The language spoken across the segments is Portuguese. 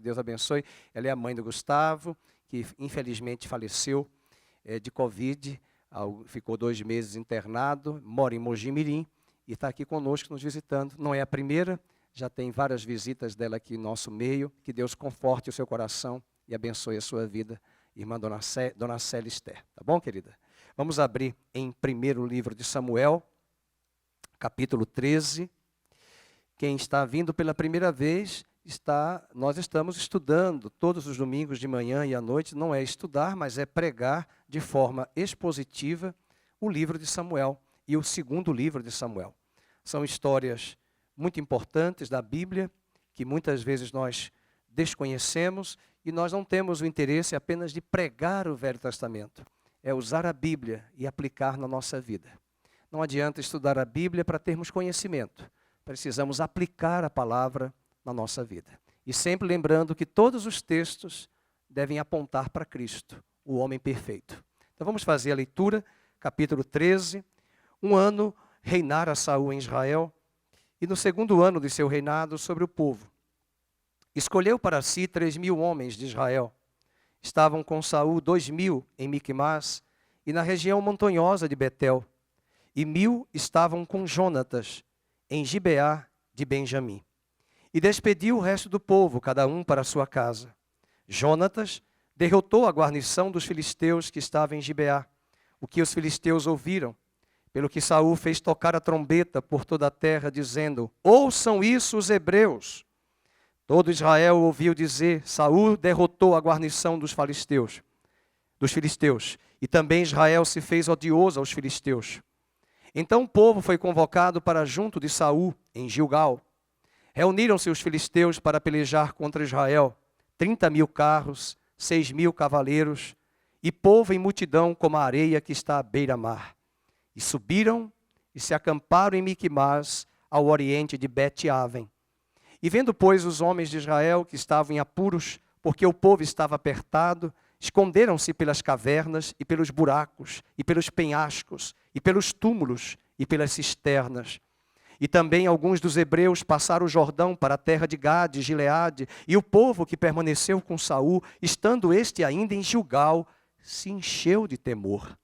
Deus abençoe. Ela é a mãe do Gustavo, que infelizmente faleceu de Covid, ficou 2 meses internado, mora em Mogi Mirim e está aqui conosco nos visitando. Não é a primeira, já tem várias visitas dela aqui em nosso meio. Que Deus conforte o seu coração e abençoe a sua vida, irmã Dona Célia Esther. Tá bom, querida? Vamos abrir em 1º livro de Samuel, capítulo 13. Quem está vindo pela primeira vez, nós estamos estudando todos os domingos de manhã e à noite. Não é estudar, mas é pregar de forma expositiva o livro de Samuel e o 2º livro de Samuel. São histórias muito importantes da Bíblia, que muitas vezes nós desconhecemos e nós não temos o interesse apenas de pregar o Velho Testamento. É usar a Bíblia e aplicar na nossa vida. Não adianta estudar a Bíblia para termos conhecimento. Precisamos aplicar a palavra na nossa vida. E sempre lembrando que todos os textos devem apontar para Cristo, o homem perfeito. Então vamos fazer a leitura, capítulo 13. Um ano reinara Saul em Israel, e no 2º ano de seu reinado sobre o povo. Escolheu para si 3.000 homens de Israel. Estavam com Saul 2.000 em Miquimás e na região montanhosa de Betel, e 1.000 estavam com Jonatas em Gibeá de Benjamim. E despediu o resto do povo, cada um para a sua casa. Jonatas derrotou a guarnição dos filisteus que estava em Gibeá, o que os filisteus ouviram, pelo que Saul fez tocar a trombeta por toda a terra, dizendo: ouçam isso os hebreus. Todo Israel ouviu dizer: Saul derrotou a guarnição dos filisteus, e também Israel se fez odioso aos filisteus. Então o povo foi convocado para junto de Saul, em Gilgal. Reuniram-se os filisteus para pelejar contra Israel, 30.000 carros, 6.000 cavaleiros, e povo em multidão como a areia que está à beira-mar. E subiram e se acamparam em Miquimás, ao oriente de Bet-Aven. E vendo, pois, os homens de Israel que estavam em apuros, porque o povo estava apertado, esconderam-se pelas cavernas e pelos buracos, e pelos penhascos, e pelos túmulos, e pelas cisternas. E também alguns dos hebreus passaram o Jordão para a terra de Gade e Gileade, e o povo que permaneceu com Saul, estando este ainda em Gilgal, se encheu de temor.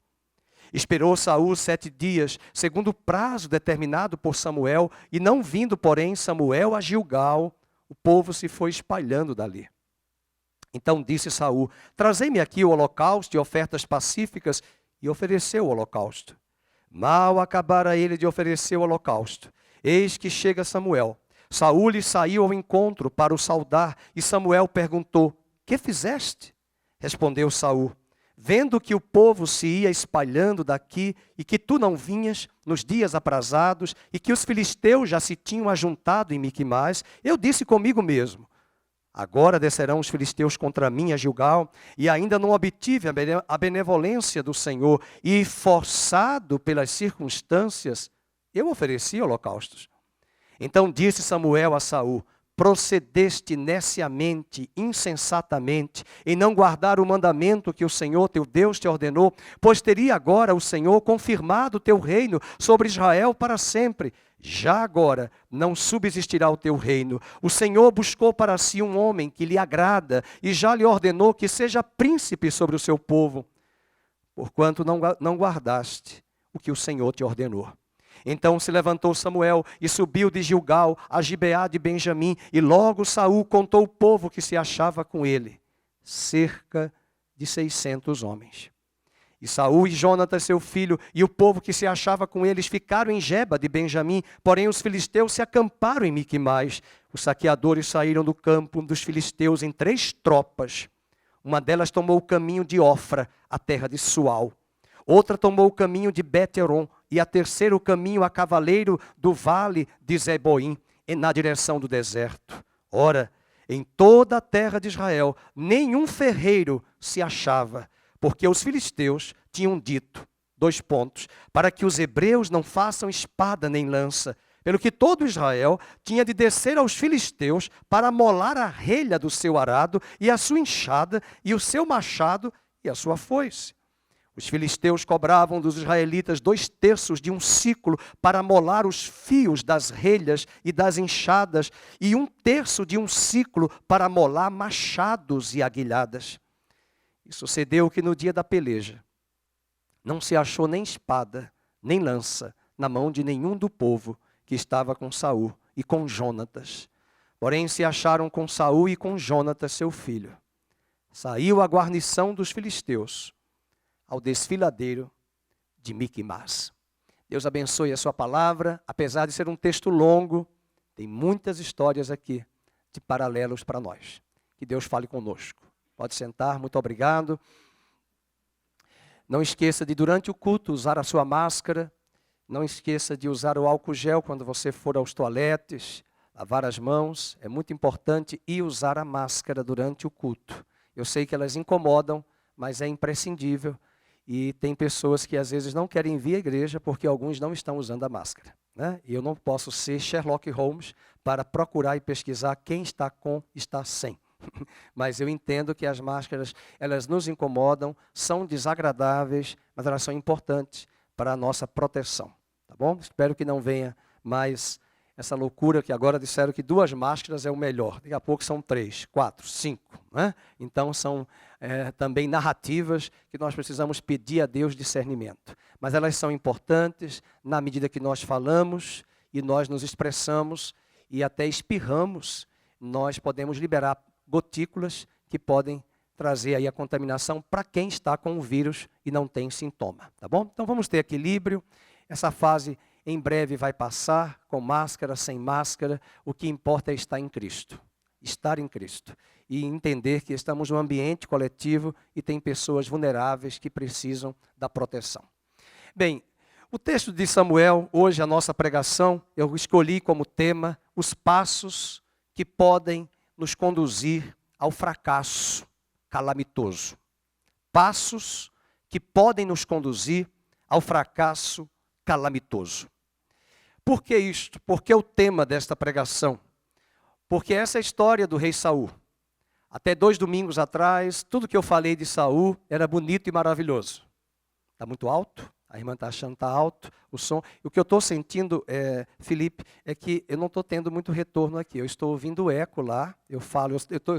Esperou Saul 7 dias, segundo o prazo determinado por Samuel, e não vindo, porém, Samuel a Gilgal, o povo se foi espalhando dali. Então disse Saul: trazei-me aqui o holocausto e ofertas pacíficas, e ofereceu o holocausto. Mal acabara ele de oferecer o holocausto, eis que chega Samuel. Saul lhe saiu ao encontro para o saudar, e Samuel perguntou: que fizeste? Respondeu Saul: vendo que o povo se ia espalhando daqui, e que tu não vinhas nos dias aprazados, e que os filisteus já se tinham ajuntado em Miquimás, eu disse comigo mesmo: agora descerão os filisteus contra mim a Gilgal, e ainda não obtive a benevolência do Senhor, e forçado pelas circunstâncias, eu ofereci holocaustos. Então disse Samuel a Saul: procedeste neciamente, insensatamente, em não guardar o mandamento que o Senhor teu Deus te ordenou, pois teria agora o Senhor confirmado o teu reino sobre Israel para sempre. Já agora não subsistirá o teu reino. O Senhor buscou para si um homem que lhe agrada, e já lhe ordenou que seja príncipe sobre o seu povo, porquanto não guardaste o que o Senhor te ordenou. Então se levantou Samuel e subiu de Gilgal a Gibeá de Benjamim, e logo Saul contou o povo que se achava com ele, cerca de 600 homens. E Saul e Jonatas seu filho e o povo que se achava com eles ficaram em Geba de Benjamim, porém os filisteus se acamparam em Miquimás. Os saqueadores saíram do campo dos filisteus em 3 tropas. Uma delas tomou o caminho de Ofra, a terra de Sual. Outra tomou o caminho de Bet-Horon, e a terceira o caminho a cavaleiro do vale de Zeboim, na direção do deserto. Ora, em toda a terra de Israel, nenhum ferreiro se achava, porque os filisteus tinham dito, para que os hebreus não façam espada nem lança, pelo que todo Israel tinha de descer aos filisteus para amolar a relha do seu arado, e a sua enxada, e o seu machado, e a sua foice. Os filisteus cobravam dos israelitas 2/3 de um siclo para molar os fios das relhas e das enxadas, e 1/3 de um siclo para molar machados e aguilhadas. E sucedeu que no dia da peleja não se achou nem espada, nem lança na mão de nenhum do povo que estava com Saul e com Jonatas. Porém se acharam com Saul e com Jonatas, seu filho. Saiu a guarnição dos filisteus ao desfiladeiro de Miquimás. Deus abençoe a sua palavra. Apesar de ser um texto longo, tem muitas histórias aqui de paralelos para nós. Que Deus fale conosco. Pode sentar, muito obrigado. Não esqueça de, durante o culto, usar a sua máscara. Não esqueça de usar o álcool gel quando você for aos toaletes, lavar as mãos. É muito importante e usar a máscara durante o culto. Eu sei que elas incomodam, mas é imprescindível. E tem pessoas que às vezes não querem vir à igreja porque alguns não estão usando a máscara, né? E eu não posso ser Sherlock Holmes para procurar e pesquisar quem está com, está sem. Mas eu entendo que as máscaras, elas nos incomodam, são desagradáveis, mas elas são importantes para a nossa proteção, tá bom? Espero que não venha mais essa loucura que agora disseram que 2 máscaras é o melhor. Daqui a pouco são 3, 4, 5. Né? Então são também narrativas que nós precisamos pedir a Deus discernimento. Mas elas são importantes na medida que nós falamos e nós nos expressamos e até espirramos. Nós podemos liberar gotículas que podem trazer aí a contaminação para quem está com o vírus e não tem sintoma. Tá bom? Então vamos ter equilíbrio. Essa fase em breve vai passar, com máscara, sem máscara. O que importa é estar em Cristo. Estar em Cristo. E entender que estamos num ambiente coletivo e tem pessoas vulneráveis que precisam da proteção. Bem, o texto de Samuel, hoje a nossa pregação, eu escolhi como tema os passos que podem nos conduzir ao fracasso calamitoso. Passos que podem nos conduzir ao fracasso calamitoso. Por que isto? Por que o tema desta pregação? Porque essa é a história do rei Saul. Até 2 domingos atrás, tudo que eu falei de Saul era bonito e maravilhoso. Está muito alto? A irmã está achando que está alto o som. E o que eu estou sentindo, Felipe, é que eu não estou tendo muito retorno aqui. Eu estou ouvindo eco lá. Eu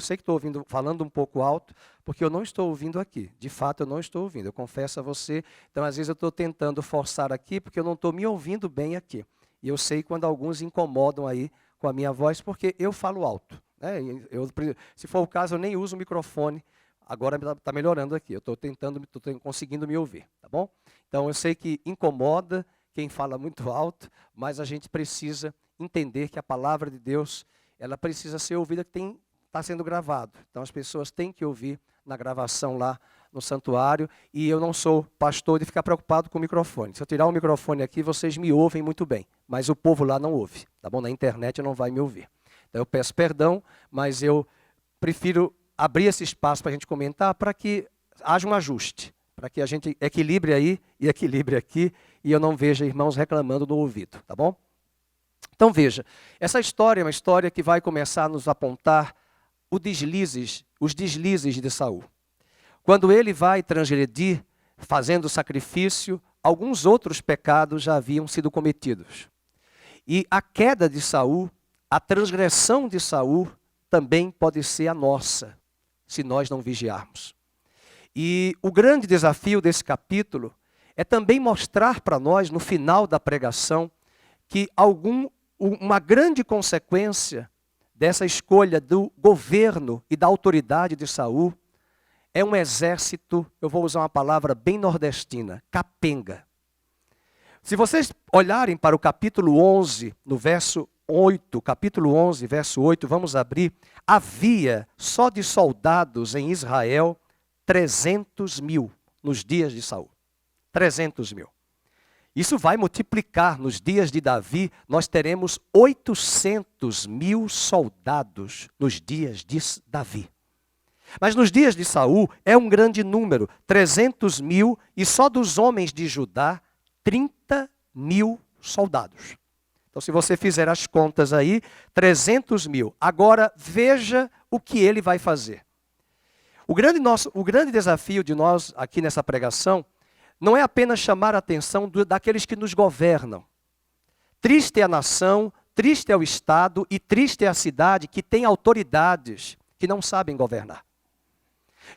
sei que estou falando um pouco alto, porque eu não estou ouvindo aqui. De fato, eu não estou ouvindo. Eu confesso a você. Então, às vezes, eu estou tentando forçar aqui, porque eu não estou me ouvindo bem aqui. E eu sei quando alguns incomodam aí com a minha voz, porque eu falo alto. Se for o caso, eu nem uso o microfone. Agora está melhorando aqui. Eu estou conseguindo me ouvir, tá bom? Então, eu sei que incomoda quem fala muito alto, mas a gente precisa entender que a palavra de Deus, ela precisa ser ouvida, que está sendo gravado. Então, as pessoas têm que ouvir na gravação lá no santuário, e eu não sou pastor de ficar preocupado com o microfone. Se eu tirar o microfone aqui, vocês me ouvem muito bem, mas o povo lá não ouve, tá bom? Na internet não vai me ouvir. Então, eu peço perdão, mas eu prefiro abrir esse espaço para a gente comentar, para que haja um ajuste, para que a gente equilibre aí e equilibre aqui, e eu não veja irmãos reclamando no ouvido, tá bom? Então veja, essa história é uma história que vai começar a nos apontar os deslizes de Saul. Quando ele vai transgredir, fazendo sacrifício, alguns outros pecados já haviam sido cometidos. E a queda de Saul, a transgressão de Saul, também pode ser a nossa, se nós não vigiarmos. E o grande desafio desse capítulo é também mostrar para nós, no final da pregação, que uma grande consequência dessa escolha do governo e da autoridade de Saul é um exército, eu vou usar uma palavra bem nordestina, capenga. Se vocês olharem para o capítulo 11, no verso 8, capítulo 11, verso 8, vamos abrir. Havia só de soldados em Israel 300.000 nos dias de Saul. 300.000. Isso vai multiplicar nos dias de Davi, nós teremos 800.000 soldados nos dias de Davi. Mas nos dias de Saul é um grande número, 300.000, e só dos homens de Judá, 30.000 soldados. Então, se você fizer as contas aí, 300.000. Agora, veja o que ele vai fazer. O grande desafio de nós aqui nessa pregação não é apenas chamar a atenção daqueles que nos governam. Triste é a nação, triste é o Estado e triste é a cidade que tem autoridades que não sabem governar.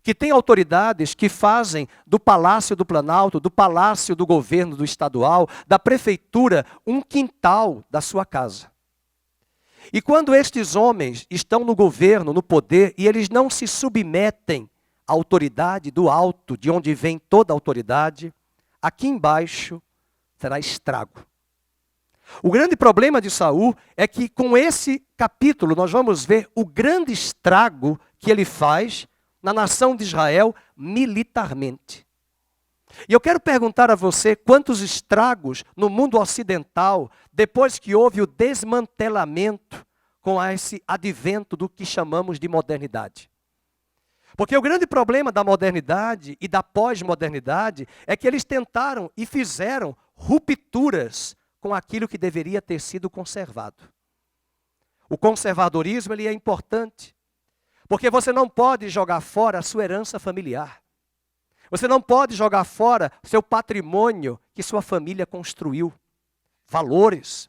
Que tem autoridades que fazem do Palácio do Planalto, do Palácio do Governo do Estadual, da Prefeitura, um quintal da sua casa. E quando estes homens estão no governo, no poder, e eles não se submetem à autoridade do alto, de onde vem toda a autoridade, aqui embaixo será estrago. O grande problema de Saul é que com esse capítulo nós vamos ver o grande estrago que ele faz na nação de Israel militarmente. E eu quero perguntar a você quantos estragos no mundo ocidental, depois que houve o desmantelamento com esse advento do que chamamos de modernidade. Porque o grande problema da modernidade e da pós-modernidade é que eles tentaram e fizeram rupturas com aquilo que deveria ter sido conservado. O conservadorismo ele é importante, porque você não pode jogar fora a sua herança familiar. Você não pode jogar fora o seu patrimônio que sua família construiu. Valores.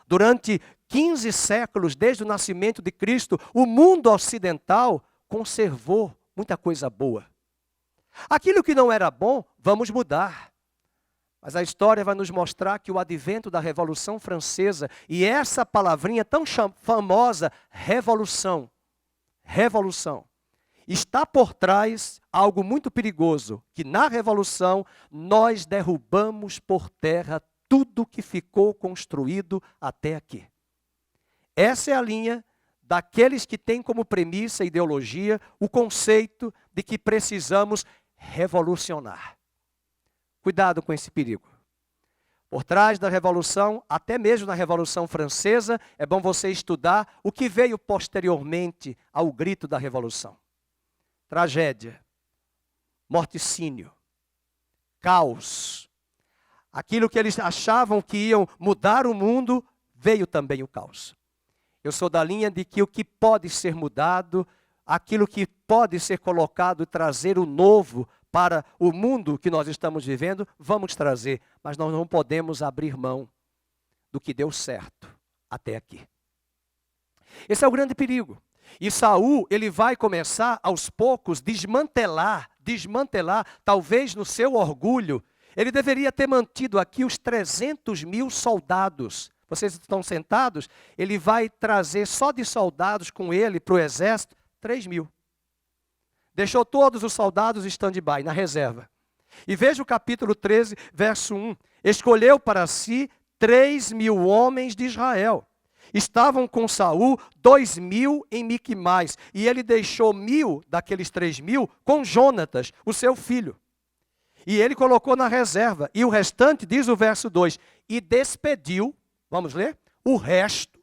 Durante 15 séculos, desde o nascimento de Cristo, o mundo ocidental conservou muita coisa boa. Aquilo que não era bom, vamos mudar. Mas a história vai nos mostrar que o advento da Revolução Francesa, e essa palavrinha tão famosa, revolução, está por trás algo muito perigoso, que na Revolução nós derrubamos por terra tudo que ficou construído até aqui. Essa é a linha daqueles que têm como premissa e ideologia o conceito de que precisamos revolucionar. Cuidado com esse perigo. Por trás da Revolução, até mesmo na Revolução Francesa, é bom você estudar o que veio posteriormente ao grito da Revolução. Tragédia, morticínio, caos. Aquilo que eles achavam que iam mudar o mundo, veio também o caos. Eu sou da linha de que o que pode ser mudado, aquilo que pode ser colocado e trazer o novo para o mundo que nós estamos vivendo, vamos trazer. Mas nós não podemos abrir mão do que deu certo até aqui. Esse é o grande perigo. E Saul, ele vai começar aos poucos desmantelar, talvez no seu orgulho. Ele deveria ter mantido aqui os 300 mil soldados. Vocês estão sentados? Ele vai trazer só de soldados com ele para o exército 3 mil. Deixou todos os soldados stand-by, na reserva. E veja o capítulo 13, verso 1. Escolheu para si 3 mil homens de Israel. Estavam com Saul 2 mil em Miquimais. E ele deixou 1.000 daqueles 3 mil com Jonatas, o seu filho. E ele colocou na reserva. E o restante, diz o verso 2, e despediu, vamos ler? O resto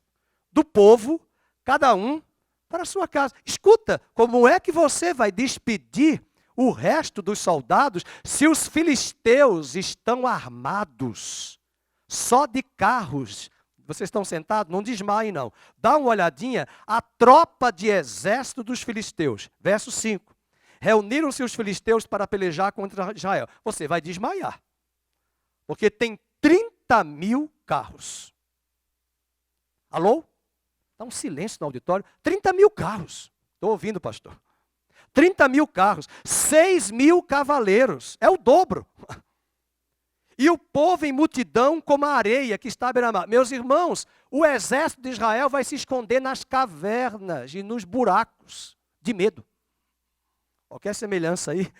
do povo, cada um para a sua casa. Escuta, como é que você vai despedir o resto dos soldados se os filisteus estão armados, só de carros? Vocês estão sentados? Não desmaiem não. Dá uma olhadinha, a tropa de exército dos filisteus. Verso 5. Reuniram-se os filisteus para pelejar contra Israel. Você vai desmaiar, porque tem 30 mil carros. Alô? Dá um silêncio no auditório. 30 mil carros. Estou ouvindo, pastor. 30 mil carros. 6 mil cavaleiros. É o dobro. E o povo em multidão como a areia que está à beira-mar. Meus irmãos, o exército de Israel vai se esconder nas cavernas e nos buracos de medo. Qualquer semelhança aí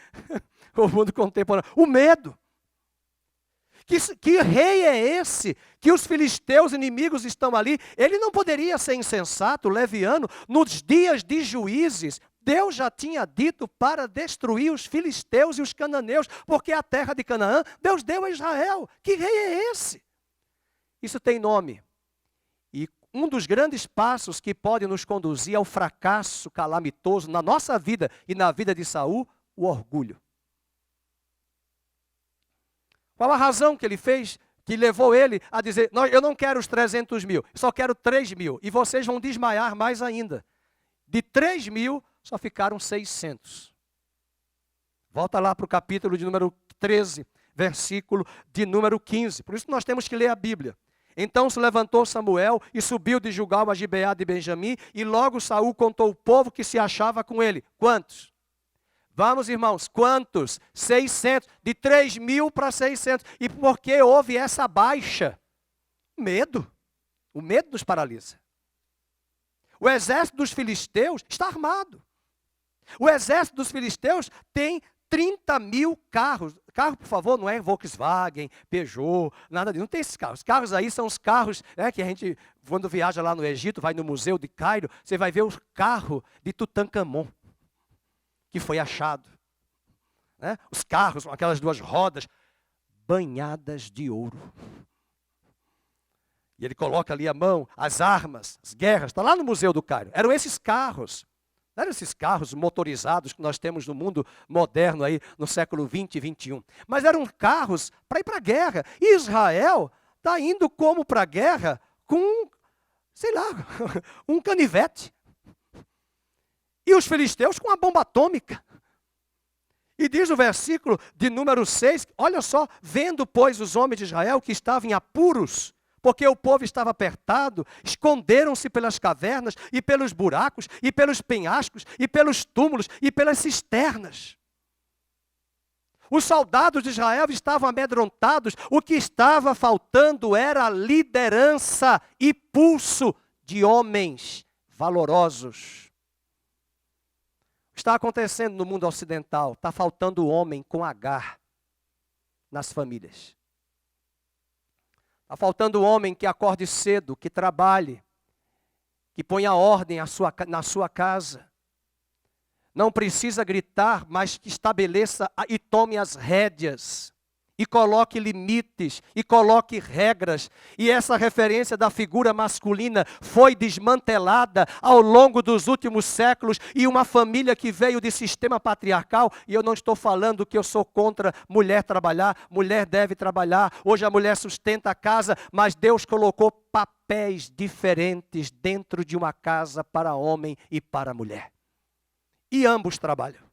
com o mundo contemporâneo. O medo. Que rei é esse que os filisteus inimigos estão ali? Ele não poderia ser insensato, leviano. Nos dias de Juízes, Deus já tinha dito para destruir os filisteus e os cananeus, porque a terra de Canaã, Deus deu a Israel. Que rei é esse? Isso tem nome. E um dos grandes passos que pode nos conduzir ao fracasso calamitoso na nossa vida e na vida de Saul, o orgulho. Qual a razão que ele fez, que levou ele a dizer, eu não quero os 300 mil, eu só quero 3 mil. E vocês vão desmaiar mais ainda. De 3 mil, só ficaram 600. Volta lá para o capítulo de número 13, versículo de número 15. Por isso nós temos que ler a Bíblia. Então se levantou Samuel e subiu de Gilgal a Gibeá de Benjamim, e logo Saul contou o povo que se achava com ele. Quantos? Vamos, irmãos, quantos? 600, de 3.000 para 600. E por que houve essa baixa? Medo. O medo nos paralisa. O exército dos filisteus está armado. O exército dos filisteus tem 30.000 carros. Carro, por favor, não é Volkswagen, Peugeot, nada disso. Não tem esses carros. Os carros aí são os carros que a gente, quando viaja lá no Egito, vai no museu de Cairo, você vai ver o carro de Tutankhamon, que foi achado. Os carros com aquelas duas rodas, banhadas de ouro. E ele coloca ali a mão, as armas, as guerras, está lá no Museu do Cairo. Eram esses carros. Não eram esses carros motorizados que nós temos no mundo moderno aí, no século 20 e 21. Mas eram carros para ir para a guerra. E Israel está indo como para a guerra com, sei lá, um canivete. E os filisteus com a bomba atômica. E diz o versículo de número 6, olha só, vendo, pois, os homens de Israel que estavam em apuros, porque o povo estava apertado, esconderam-se pelas cavernas e pelos buracos e pelos penhascos e pelos túmulos e pelas cisternas. Os soldados de Israel estavam amedrontados, o que estava faltando era liderança e pulso de homens valorosos. Está acontecendo no mundo ocidental, está faltando homem com H nas famílias. Está faltando homem que acorde cedo, que trabalhe, que ponha ordem na sua casa. Não precisa gritar, mas que estabeleça e tome as rédeas. E coloque limites, e coloque regras. E essa referência da figura masculina foi desmantelada ao longo dos últimos séculos. E uma família que veio de sistema patriarcal, e eu não estou falando que eu sou contra mulher trabalhar, mulher deve trabalhar. Hoje a mulher sustenta a casa, mas Deus colocou papéis diferentes dentro de uma casa para homem e para mulher. E ambos trabalham.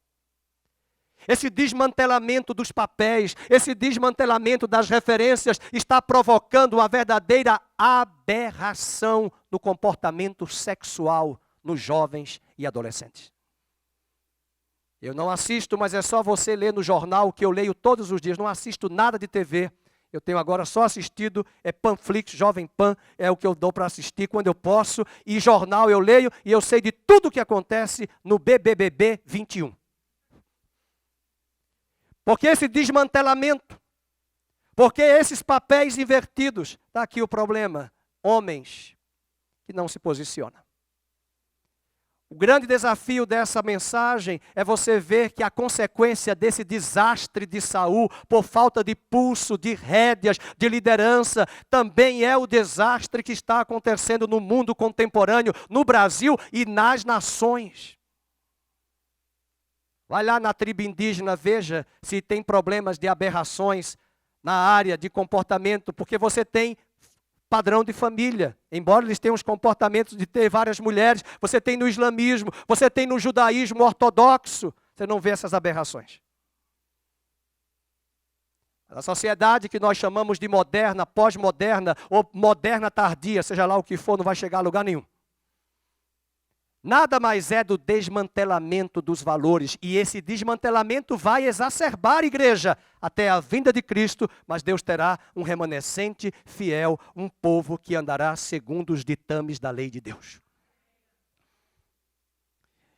Esse desmantelamento dos papéis, esse desmantelamento das referências está provocando uma verdadeira aberração no comportamento sexual nos jovens e adolescentes. Eu não assisto, mas é só você ler no jornal, que eu leio todos os dias, não assisto nada de TV. Eu tenho agora só assistido, Panflix, Jovem Pan, é o que eu dou para assistir quando eu posso. E jornal eu leio e eu sei de tudo o que acontece no BBB 21. Porque esse desmantelamento, porque esses papéis invertidos, está aqui o problema, homens que não se posicionam. O grande desafio dessa mensagem é você ver que a consequência desse desastre de Saul, por falta de pulso, de rédeas, de liderança, também é o desastre que está acontecendo no mundo contemporâneo, no Brasil e nas nações. Vai lá na tribo indígena, veja se tem problemas de aberrações na área de comportamento, porque você tem padrão de família. Embora eles tenham os comportamentos de ter várias mulheres, você tem no islamismo, você tem no judaísmo ortodoxo, você não vê essas aberrações. A sociedade que nós chamamos de moderna, pós-moderna ou moderna tardia, seja lá o que for, não vai chegar a lugar nenhum. Nada mais é do desmantelamento dos valores. E esse desmantelamento vai exacerbar a igreja até a vinda de Cristo, mas Deus terá um remanescente fiel, um povo que andará segundo os ditames da lei de Deus.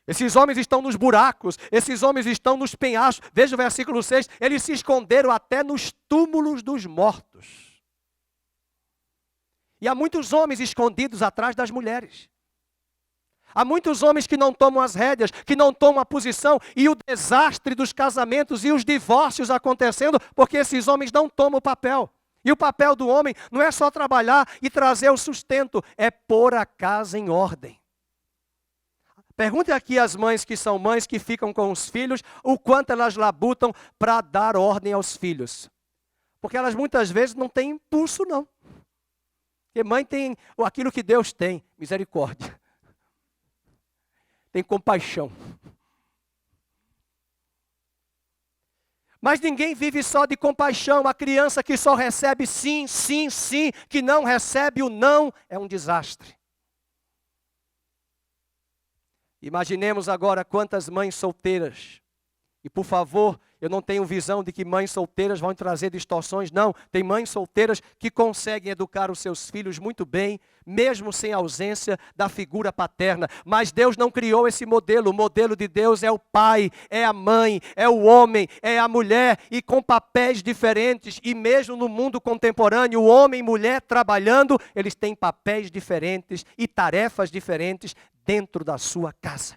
Esses homens estão nos buracos, esses homens estão nos penhascos. Veja o versículo 6, eles se esconderam até nos túmulos dos mortos. E há muitos homens escondidos atrás das mulheres. Há muitos homens que não tomam as rédeas, que não tomam a posição, e o desastre dos casamentos e os divórcios acontecendo, porque esses homens não tomam o papel. E o papel do homem não é só trabalhar e trazer o sustento, é pôr a casa em ordem. Pergunte aqui às mães que são mães que ficam com os filhos, o quanto elas labutam para dar ordem aos filhos. Porque elas muitas vezes não têm impulso não. Porque mãe tem aquilo que Deus tem, misericórdia. Tem compaixão. Mas ninguém vive só de compaixão. A criança que só recebe sim, sim, sim, que não recebe o não, é um desastre. Imaginemos agora quantas mães solteiras. E por favor, eu não tenho visão de que mães solteiras vão trazer distorções, não. Tem mães solteiras que conseguem educar os seus filhos muito bem, mesmo sem ausência da figura paterna. Mas Deus não criou esse modelo. O modelo de Deus é o pai, é a mãe, é o homem, é a mulher, e com papéis diferentes. E mesmo no mundo contemporâneo, o homem e mulher trabalhando, eles têm papéis diferentes e tarefas diferentes dentro da sua casa.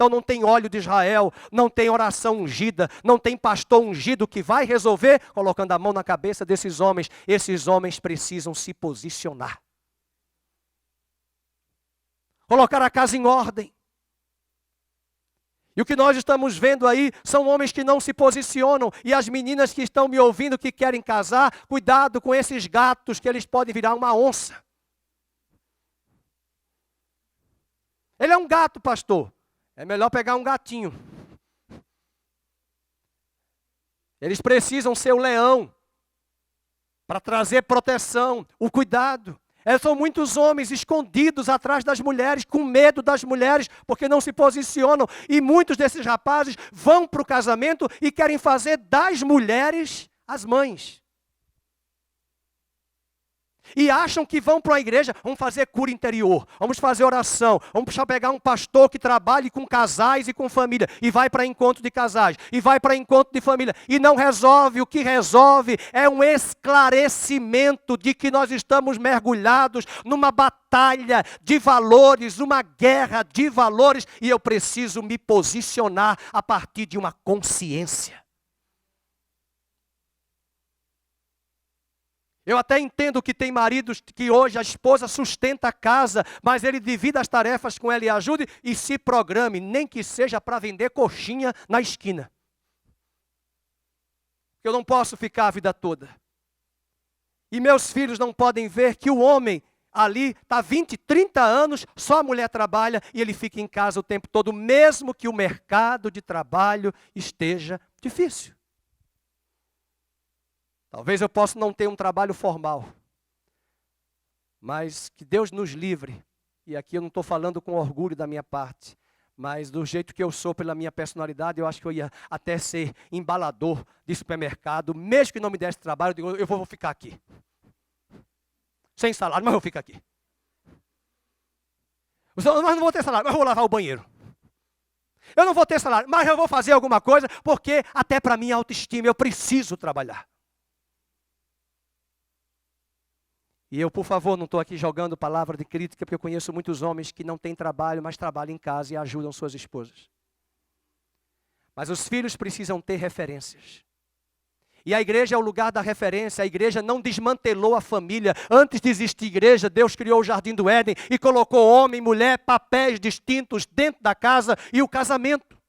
Então não tem óleo de Israel, não tem oração ungida, não tem pastor ungido que vai resolver colocando a mão na cabeça desses homens. Esses homens precisam se posicionar. Colocar a casa em ordem. E o que nós estamos vendo aí são homens que não se posicionam. E as meninas que estão me ouvindo que querem casar, cuidado com esses gatos que eles podem virar uma onça. Ele é um gato, pastor. É melhor pegar um gatinho. Eles precisam ser o leão para trazer proteção, o cuidado. São muitos homens escondidos atrás das mulheres, com medo das mulheres, porque não se posicionam. E muitos desses rapazes vão para o casamento e querem fazer das mulheres as mães. E acham que vão para a igreja, vamos fazer cura interior, vamos fazer oração, vamos pegar um pastor que trabalhe com casais e com família, e vai para encontro de casais, e vai para encontro de família, e não resolve. O que resolve é um esclarecimento de que nós estamos mergulhados numa batalha de valores, uma guerra de valores, e eu preciso me posicionar a partir de uma consciência. Eu até entendo que tem maridos que hoje a esposa sustenta a casa, mas ele divide as tarefas com ela e ajude e se programe, nem que seja para vender coxinha na esquina. Eu não posso ficar a vida toda. E meus filhos não podem ver que o homem ali está 20, 30 anos, só a mulher trabalha e ele fica em casa o tempo todo, mesmo que o mercado de trabalho esteja difícil. Talvez eu possa não ter um trabalho formal, mas que Deus nos livre, e aqui eu não estou falando com orgulho da minha parte, mas do jeito que eu sou, pela minha personalidade, eu acho que eu ia até ser embalador de supermercado, mesmo que não me desse trabalho, eu digo, eu vou ficar aqui. Sem salário, mas eu fico aqui. Mas não vou ter salário, mas eu vou lavar o banheiro. Eu não vou ter salário, mas eu vou fazer alguma coisa, porque até para minha autoestima eu preciso trabalhar. E eu, por favor, não estou aqui jogando palavra de crítica, porque eu conheço muitos homens que não têm trabalho, mas trabalham em casa e ajudam suas esposas. Mas os filhos precisam ter referências. E a igreja é o lugar da referência. A igreja não desmantelou a família. Antes de existir igreja, Deus criou o jardim do Éden e colocou homem e mulher, papéis distintos dentro da casa e o casamento.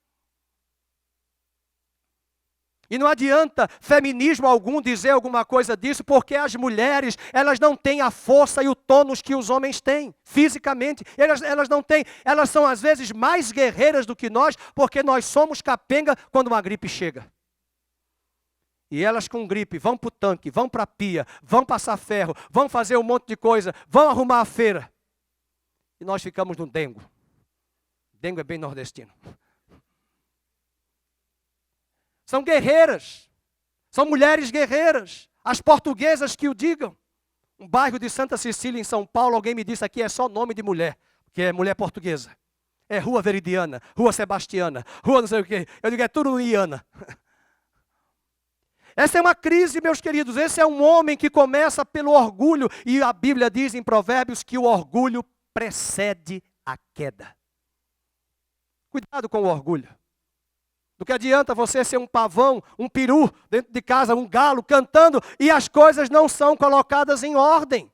E não adianta feminismo algum dizer alguma coisa disso, porque as mulheres, elas não têm a força e o tônus que os homens têm, fisicamente. Elas não têm, elas são às vezes mais guerreiras do que nós, porque nós somos capenga quando uma gripe chega. E elas com gripe vão para o tanque, vão para a pia, vão passar ferro, vão fazer um monte de coisa, vão arrumar a feira. E nós ficamos no dengo. Dengo é bem nordestino. São guerreiras, são mulheres guerreiras, as portuguesas que o digam. Um bairro de Santa Cecília, em São Paulo, alguém me disse aqui, é só nome de mulher, que é mulher portuguesa. É Rua Veridiana, Rua Sebastiana, Rua não sei o quê. Eu digo, é tudo Iana. Essa é uma crise, meus queridos, esse é um homem que começa pelo orgulho, e a Bíblia diz em Provérbios que o orgulho precede a queda. Cuidado com o orgulho. Do que adianta você ser um pavão, um peru dentro de casa, um galo cantando e as coisas não são colocadas em ordem.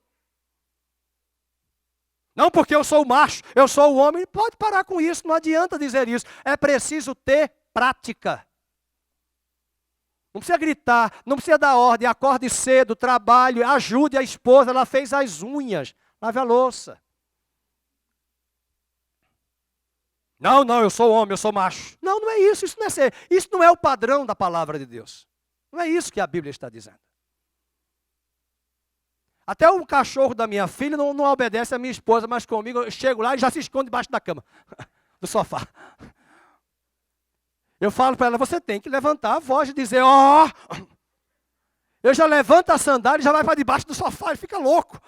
Não porque eu sou o macho, eu sou o homem. Pode parar com isso, não adianta dizer isso. É preciso ter prática. Não precisa gritar, não precisa dar ordem. Acorde cedo, trabalhe, ajude a esposa, ela fez as unhas, lave a louça. Não, eu sou homem, eu sou macho. Não, Não, não é isso. Isso não é o padrão da palavra de Deus. Não é isso que a Bíblia está dizendo. Até o cachorro da minha filha não obedece à minha esposa, mas comigo eu chego lá e já se esconde debaixo da cama, do sofá. Eu falo para ela, você tem que levantar a voz e dizer, ó. Eu já levanto a sandália e já vai para debaixo do sofá e fica louco.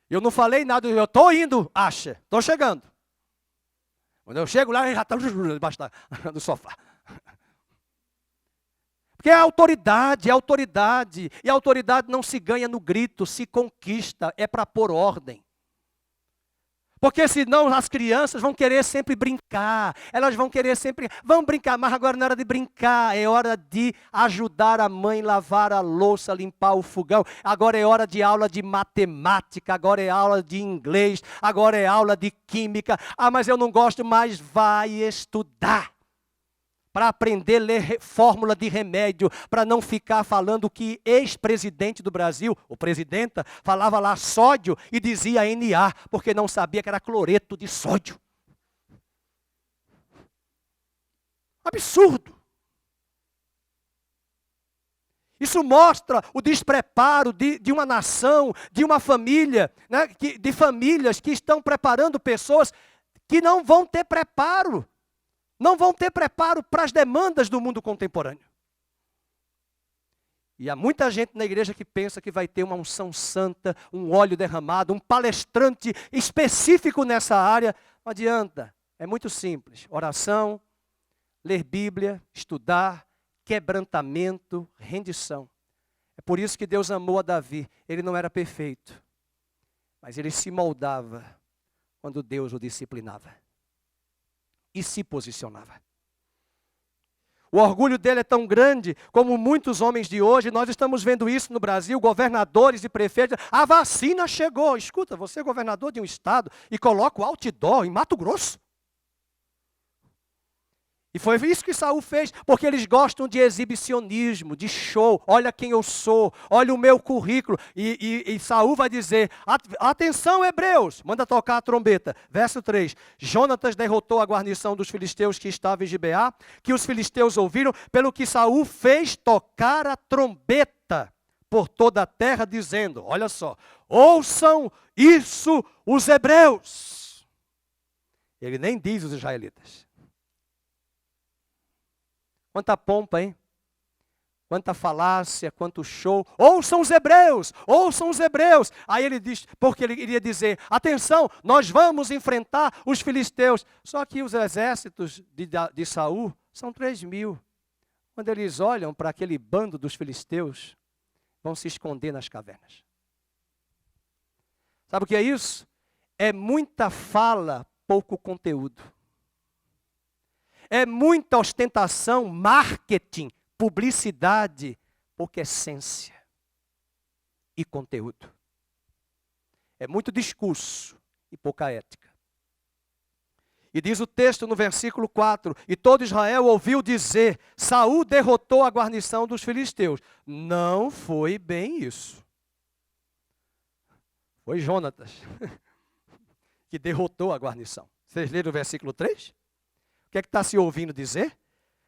Eu não falei nada, eu estou indo, acha, estou chegando. Quando eu chego lá, ele já está debaixo do sofá. Porque é autoridade, é autoridade. E a autoridade não se ganha no grito, se conquista, é para pôr ordem. Porque senão as crianças vão querer sempre brincar. Elas vão querer sempre, vão brincar, mas agora não é hora de brincar. É hora de ajudar a mãe a lavar a louça, limpar o fogão. Agora é hora de aula de matemática, agora é aula de inglês, agora é aula de química. Ah, mas eu não gosto mais, vai estudar. Para aprender a ler fórmula de remédio, para não ficar falando que ex-presidente do Brasil, o presidenta, falava lá sódio e dizia Na, porque não sabia que era cloreto de sódio. Absurdo. Isso mostra o despreparo de uma nação, de uma família, né, de famílias que estão preparando pessoas que não vão ter preparo. Não vão ter preparo para as demandas do mundo contemporâneo. E há muita gente na igreja que pensa que vai ter uma unção santa, um óleo derramado, um palestrante específico nessa área. Não adianta, é muito simples. Oração, ler Bíblia, estudar, quebrantamento, rendição. É por isso que Deus amou a Davi. Ele não era perfeito, mas ele se moldava quando Deus o disciplinava. E se posicionava. O orgulho dele é tão grande como muitos homens de hoje. Nós estamos vendo isso no Brasil, governadores e prefeitos. A vacina chegou. Escuta, você é governador de um estado e coloca o outdoor em Mato Grosso. E foi isso que Saul fez, porque eles gostam de exibicionismo, de show. Olha quem eu sou, olha o meu currículo. E Saul vai dizer, atenção hebreus, manda tocar a trombeta. Verso 3, Jonatas derrotou a guarnição dos filisteus que estava em Gibeá, que os filisteus ouviram, pelo que Saul fez tocar a trombeta por toda a terra, dizendo, olha só, ouçam isso os hebreus. Ele nem diz os israelitas. Quanta pompa, hein? Quanta falácia, quanto show. Ouçam os hebreus, ouçam os hebreus. Aí ele diz, porque ele iria dizer, atenção, nós vamos enfrentar os filisteus. Só que os exércitos de Saul são 3.000. Quando eles olham para aquele bando dos filisteus, vão se esconder nas cavernas. Sabe o que é isso? É muita fala, pouco conteúdo. É muita ostentação, marketing, publicidade, pouca essência e conteúdo. É muito discurso e pouca ética. E diz o texto no versículo 4, e todo Israel ouviu dizer, Saul derrotou a guarnição dos filisteus. Não foi bem isso. Foi Jonatas que derrotou a guarnição. Vocês leram o versículo 3? O que é que está se ouvindo dizer?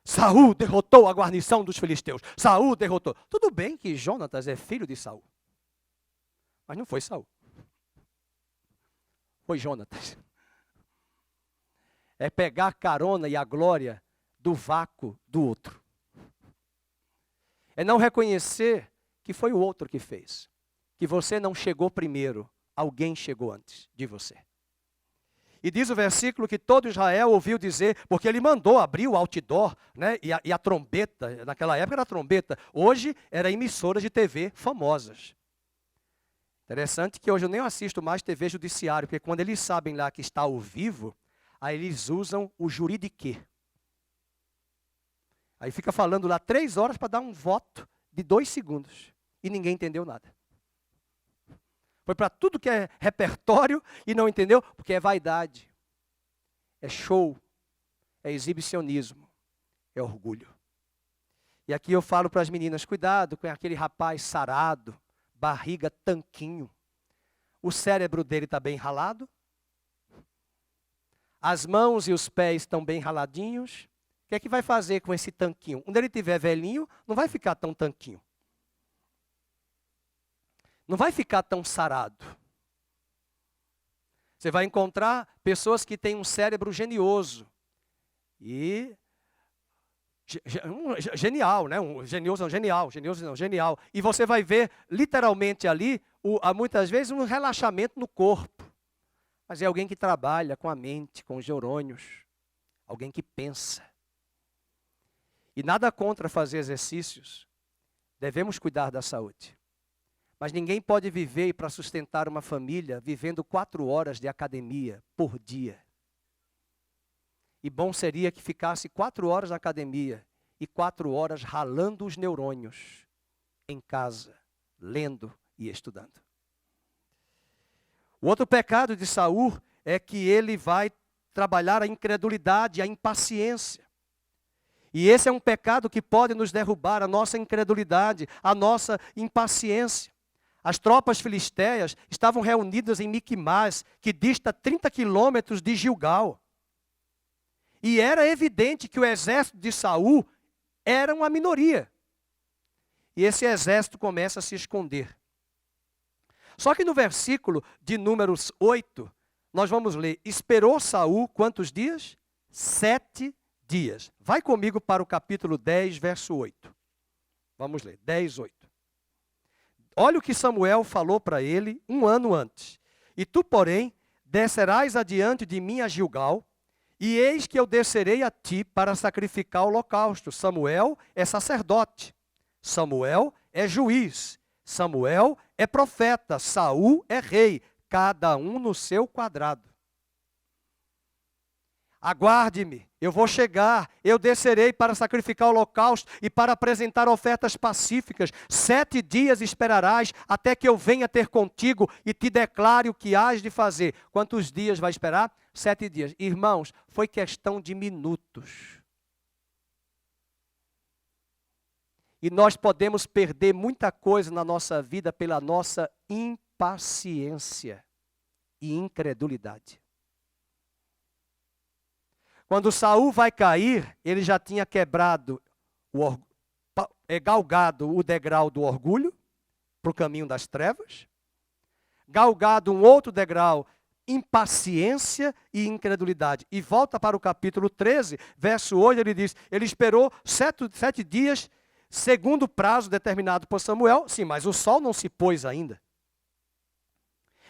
Saul derrotou a guarnição dos filisteus. Saul derrotou. Tudo bem que Jonatas é filho de Saul. Mas não foi Saul. Foi Jonatas. É pegar a carona e a glória do vácuo do outro. É não reconhecer que foi o outro que fez. Que você não chegou primeiro. Alguém chegou antes de você. E diz o versículo que todo Israel ouviu dizer, porque ele mandou abrir o outdoor, né? E a trombeta, naquela época era trombeta, hoje era emissoras de TV famosas. Interessante que hoje eu nem assisto mais TV judiciário, porque quando eles sabem lá que está ao vivo, aí eles usam o juridiquê. Aí fica falando lá 3 horas para dar um voto de 2 segundos. E ninguém entendeu nada. Foi para tudo que é repertório e não entendeu, porque é vaidade, é show, é exibicionismo, é orgulho. E aqui eu falo para as meninas, cuidado com aquele rapaz sarado, barriga tanquinho. O cérebro dele está bem ralado? as mãos e os pés estão bem raladinhos. O que é que vai fazer com esse tanquinho? Quando ele estiver velhinho, não vai ficar tão tanquinho. Não vai ficar tão sarado. Você vai encontrar pessoas que têm um cérebro genioso. E genial, né? Genial. E você vai ver literalmente ali, muitas vezes, um relaxamento no corpo. Mas é alguém que trabalha com a mente, com os neurônios. Alguém que pensa. E nada contra fazer exercícios. Devemos cuidar da saúde. Mas ninguém pode viver para sustentar uma família vivendo 4 horas de academia por dia. E bom seria que ficasse 4 horas na academia e 4 horas ralando os neurônios em casa, lendo e estudando. O outro pecado de Saul é que ele vai trabalhar a incredulidade, a impaciência. E esse é um pecado que pode nos derrubar, a nossa incredulidade, a nossa impaciência. As tropas filisteias estavam reunidas em Miquimás, que dista 30 quilômetros de Gilgal. E era evidente que o exército de Saul era uma minoria. E esse exército começa a se esconder. Só que no versículo de Números 8, nós vamos ler, esperou Saul quantos dias? 7 dias. Vai comigo para o capítulo 10, verso 8. Vamos ler, 10, 8. Olha o que Samuel falou para ele 1 ano antes. E tu, porém, descerás adiante de mim a Gilgal, e eis que eu descerei a ti para sacrificar o holocausto. Samuel é sacerdote. Samuel é juiz. Samuel é profeta. Saul é rei. Cada um no seu quadrado. Aguarde-me, eu vou chegar, eu descerei para sacrificar o holocausto e para apresentar ofertas pacíficas. 7 dias esperarás até que eu venha ter contigo e te declare o que hás de fazer. Quantos dias vai esperar? 7 dias. Irmãos, foi questão de minutos. E nós podemos perder muita coisa na nossa vida pela nossa impaciência e incredulidade. Quando Saul vai cair, ele já tinha quebrado, galgado o degrau do orgulho para o caminho das trevas, galgado um outro degrau, impaciência e incredulidade. E volta para o capítulo 13, verso 8, ele diz, ele esperou 7 dias, segundo o prazo determinado por Samuel, sim, mas o sol não se pôs ainda.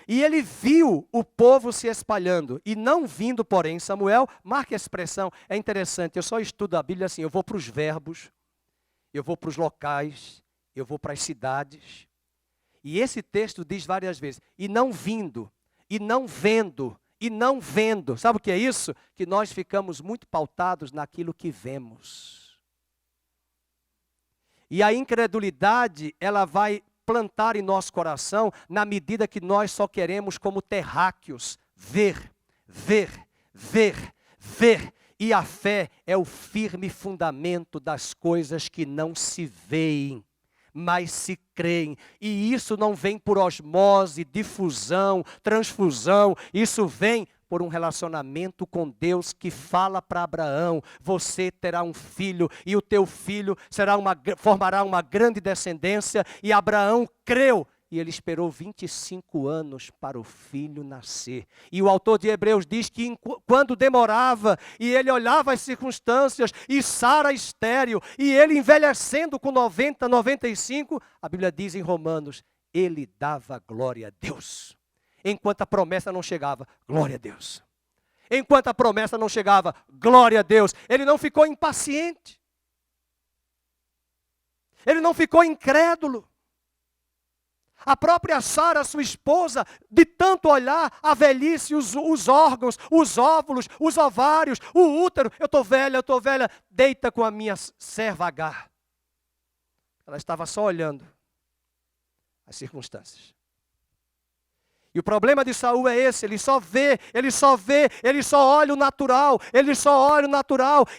E ele viu o povo se espalhando, e não vindo, porém, Samuel, marque a expressão, é interessante, eu só estudo a Bíblia assim, eu vou para os verbos, eu vou para os locais, eu vou para as cidades. E esse texto diz várias vezes, e não vindo, e não vendo, e não vendo. Sabe o que é isso? Que nós ficamos muito pautados naquilo que vemos. E a incredulidade, ela vai plantar em nosso coração na medida que nós só queremos como terráqueos ver, ver, ver, ver. E a fé é o firme fundamento das coisas que não se veem, mas se creem. E isso não vem por osmose, difusão, transfusão. Isso vem por um relacionamento com Deus que fala para Abraão, você terá um filho e o teu filho formará uma grande descendência. E Abraão creu. E ele esperou 25 anos para o filho nascer. E o autor de Hebreus diz que quando demorava, e ele olhava as circunstâncias, e Sara estéril, e ele envelhecendo com 90, 95, a Bíblia diz em Romanos, ele dava glória a Deus. Enquanto a promessa não chegava, glória a Deus. Enquanto a promessa não chegava, glória a Deus. Ele não ficou impaciente. Ele não ficou incrédulo. A própria Sara, sua esposa, de tanto olhar a velhice, os órgãos, os óvulos, os ovários, o útero. Eu estou velha, deita com a minha serva Agar. Ela estava só olhando as circunstâncias. E o problema de Saul é esse, ele só olha o natural,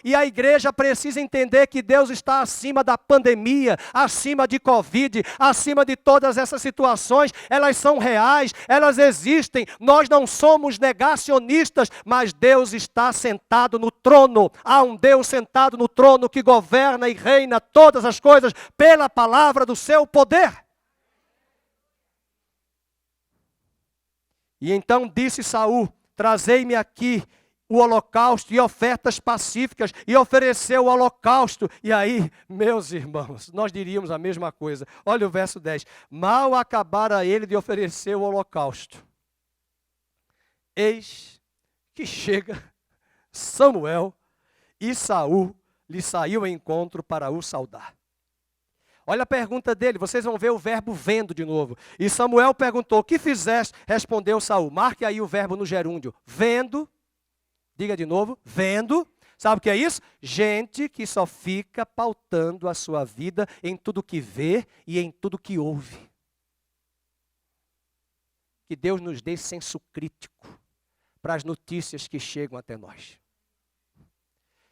E a igreja precisa entender que Deus está acima da pandemia, acima de Covid, acima de todas essas situações. Elas são reais, elas existem. Nós não somos negacionistas, mas Deus está sentado no trono. Há um Deus sentado no trono que governa e reina todas as coisas pela palavra do seu poder. E então disse Saul: trazei-me aqui o holocausto e ofertas pacíficas, e ofereceu o holocausto. E aí, meus irmãos, nós diríamos a mesma coisa. Olha o verso 10. Mal acabara ele de oferecer o holocausto, eis que chega Samuel, e Saul lhe saiu ao encontro para o saudar. Olha a pergunta dele, vocês vão ver o verbo vendo de novo. E Samuel perguntou: o que fizeste? Respondeu Saul. Marque aí o verbo no gerúndio. Vendo. Diga de novo. Vendo. Sabe o que é isso? Gente que só fica pautando a sua vida em tudo que vê e em tudo que ouve. Que Deus nos dê senso crítico para as notícias que chegam até nós.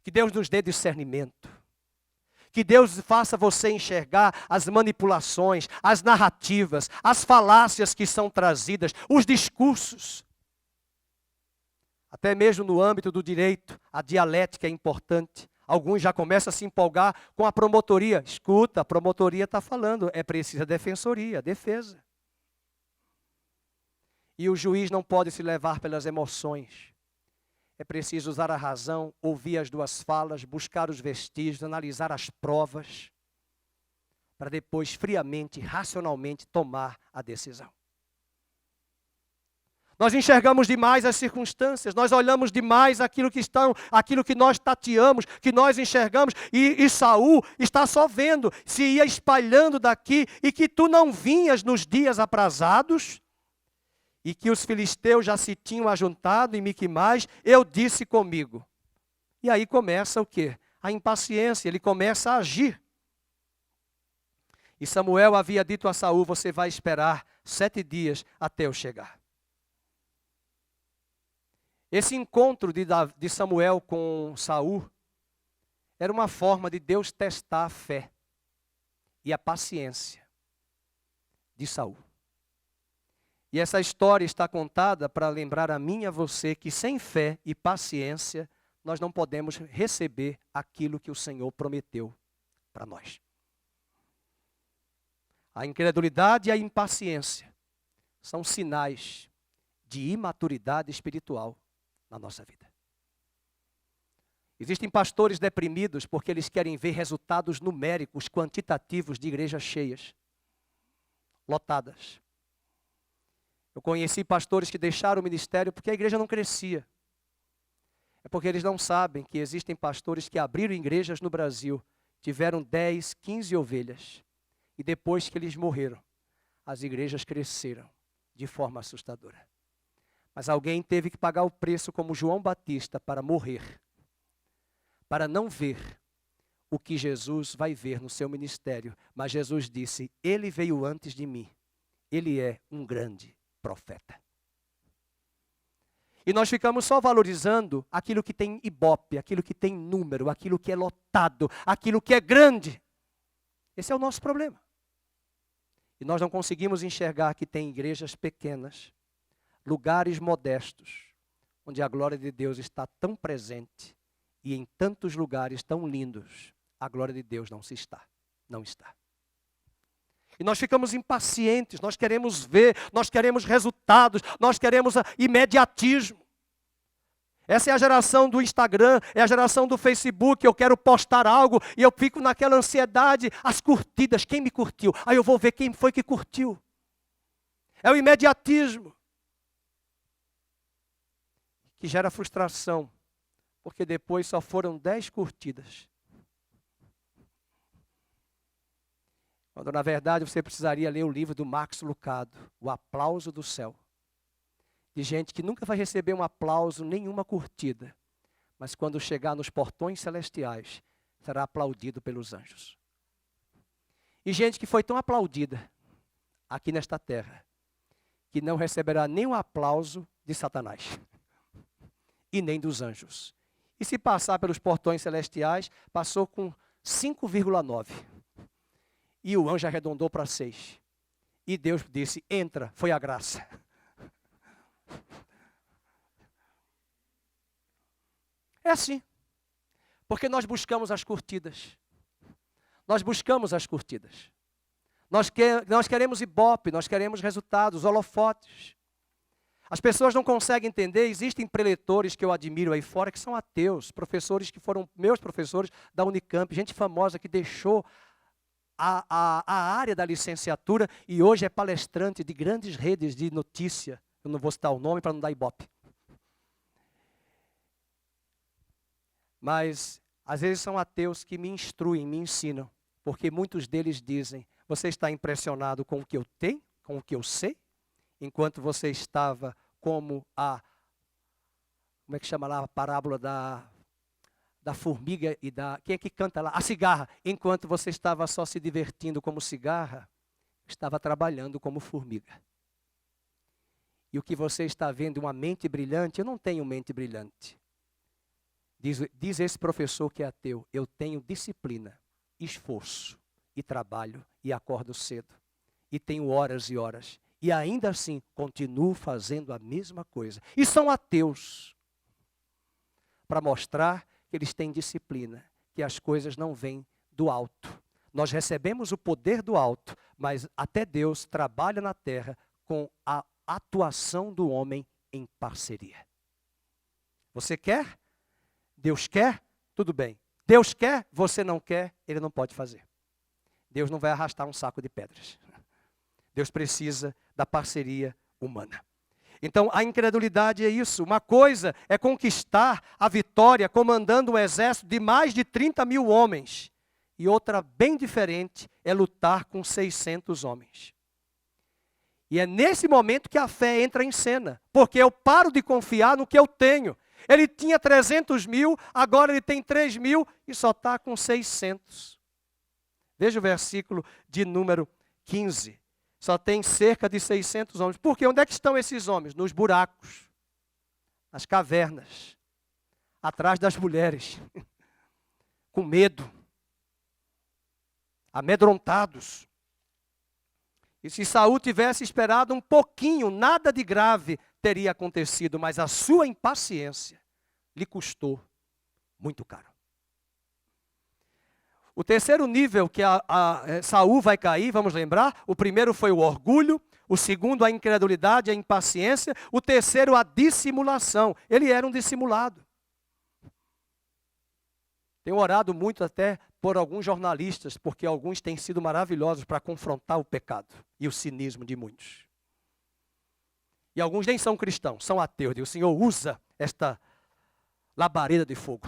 Que Deus nos dê discernimento. Que Deus faça você enxergar as manipulações, as narrativas, as falácias que são trazidas, os discursos. Até mesmo no âmbito do direito, a dialética é importante. Alguns já começam a se empolgar com a promotoria. Escuta, a promotoria está falando, é preciso a defensoria, a defesa. E o juiz não pode se levar pelas emoções. É preciso usar a razão, ouvir as duas falas, buscar os vestígios, analisar as provas, para depois, friamente, racionalmente, tomar a decisão. Nós enxergamos demais as circunstâncias, nós olhamos demais aquilo que nós tateamos, que nós enxergamos, e Saul está só vendo, se ia espalhando daqui, e que tu não vinhas nos dias aprazados, e que os filisteus já se tinham ajuntado em Miquimais, eu disse comigo. E aí começa o quê? A impaciência, ele começa a agir. E Samuel havia dito a Saul: você vai esperar 7 dias até eu chegar. Esse encontro de Samuel com Saul era uma forma de Deus testar a fé e a paciência de Saul. E essa história está contada para lembrar a mim e a você que sem fé e paciência nós não podemos receber aquilo que o Senhor prometeu para nós. A incredulidade e a impaciência são sinais de imaturidade espiritual na nossa vida. Existem pastores deprimidos porque eles querem ver resultados numéricos, quantitativos de igrejas cheias, lotadas. Eu conheci pastores que deixaram o ministério porque a igreja não crescia. É porque eles não sabem que existem pastores que abriram igrejas no Brasil, tiveram 10, 15 ovelhas. E depois que eles morreram, as igrejas cresceram de forma assustadora. Mas alguém teve que pagar o preço como João Batista para morrer, para não ver o que Jesus vai ver no seu ministério. Mas Jesus disse: ele veio antes de mim, ele é um grande profeta. E nós ficamos só valorizando aquilo que tem ibope, aquilo que tem número, aquilo que é lotado, aquilo que é grande. Esse é o nosso problema. E nós não conseguimos enxergar que tem igrejas pequenas, lugares modestos, onde a glória de Deus está tão presente, e em tantos lugares tão lindos, a glória de Deus não está. E nós ficamos impacientes, nós queremos ver, nós queremos resultados, nós queremos imediatismo. Essa é a geração do Instagram, é a geração do Facebook. Eu quero postar algo e eu fico naquela ansiedade, as curtidas, quem me curtiu? Aí eu vou ver quem foi que curtiu. É o imediatismo que gera frustração, porque depois só foram 10 curtidas. Quando na verdade você precisaria ler o livro do Max Lucado, O Aplauso do Céu. De gente que nunca vai receber um aplauso, nenhuma curtida. Mas quando chegar nos portões celestiais, será aplaudido pelos anjos. E gente que foi tão aplaudida aqui nesta terra, que não receberá nenhum aplauso de Satanás e nem dos anjos. E se passar pelos portões celestiais, passou com 5,9. E o anjo arredondou para 6. E Deus disse, entra, foi a graça. É assim. Porque nós buscamos as curtidas. Nós buscamos as curtidas. Nós queremos ibope, nós queremos resultados, holofotes. As pessoas não conseguem entender, existem preletores que eu admiro aí fora, que são ateus, professores que foram meus professores da Unicamp, gente famosa que deixou a área da licenciatura e hoje é palestrante de grandes redes de notícia. Eu não vou citar o nome para não dar ibope. Mas, às vezes são ateus que me instruem, me ensinam, porque muitos deles dizem, você está impressionado com o que eu tenho, com o que eu sei? Enquanto você estava como como é que chama lá a parábola da formiga e quem é que canta lá? A cigarra. Enquanto você estava só se divertindo como cigarra, estava trabalhando como formiga. E o que você está vendo, uma mente brilhante, eu não tenho mente brilhante. Diz esse professor que é ateu, eu tenho disciplina, esforço e trabalho e acordo cedo. E tenho horas e horas. E ainda assim, continuo fazendo a mesma coisa. E são ateus. Para mostrar que eles têm disciplina. Que as coisas não vêm do alto. Nós recebemos o poder do alto. Mas até Deus trabalha na terra com a atuação do homem em parceria. Você quer? Deus quer? Tudo bem. Deus quer? Você não quer? Ele não pode fazer. Deus não vai arrastar um saco de pedras. Deus precisa da parceria humana. Então, a incredulidade é isso. Uma coisa é conquistar a vitória comandando um exército de mais de 30 mil homens. E outra, bem diferente, é lutar com 600 homens. E é nesse momento que a fé entra em cena. Porque eu paro de confiar no que eu tenho. Ele tinha 300 mil, agora ele tem 3 mil e só está com 600. Veja o versículo de número 15. Só tem cerca de 600 homens. Por quê? Onde é que estão esses homens? Nos buracos, nas cavernas, atrás das mulheres, com medo, amedrontados. E se Saul tivesse esperado um pouquinho, nada de grave teria acontecido, mas a sua impaciência lhe custou muito caro. O terceiro nível que Saul vai cair, vamos lembrar, o primeiro foi o orgulho, o segundo a incredulidade, a impaciência, o terceiro a dissimulação. Ele era um dissimulado. Tenho orado muito até por alguns jornalistas, porque alguns têm sido maravilhosos para confrontar o pecado e o cinismo de muitos. E alguns nem são cristãos, são ateus. E o Senhor usa esta labareda de fogo.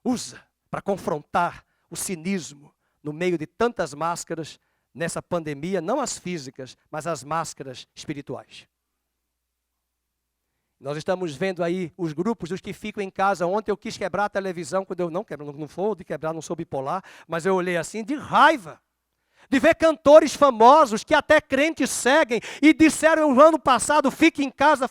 Usa para confrontar o cinismo no meio de tantas máscaras nessa pandemia, não as físicas, mas as máscaras espirituais. Nós estamos vendo aí os grupos dos que ficam em casa. Ontem eu quis quebrar a televisão, quando eu não vou de quebrar, não sou bipolar, mas eu olhei assim de raiva. De ver cantores famosos que até crentes seguem e disseram no ano passado, fique em casa,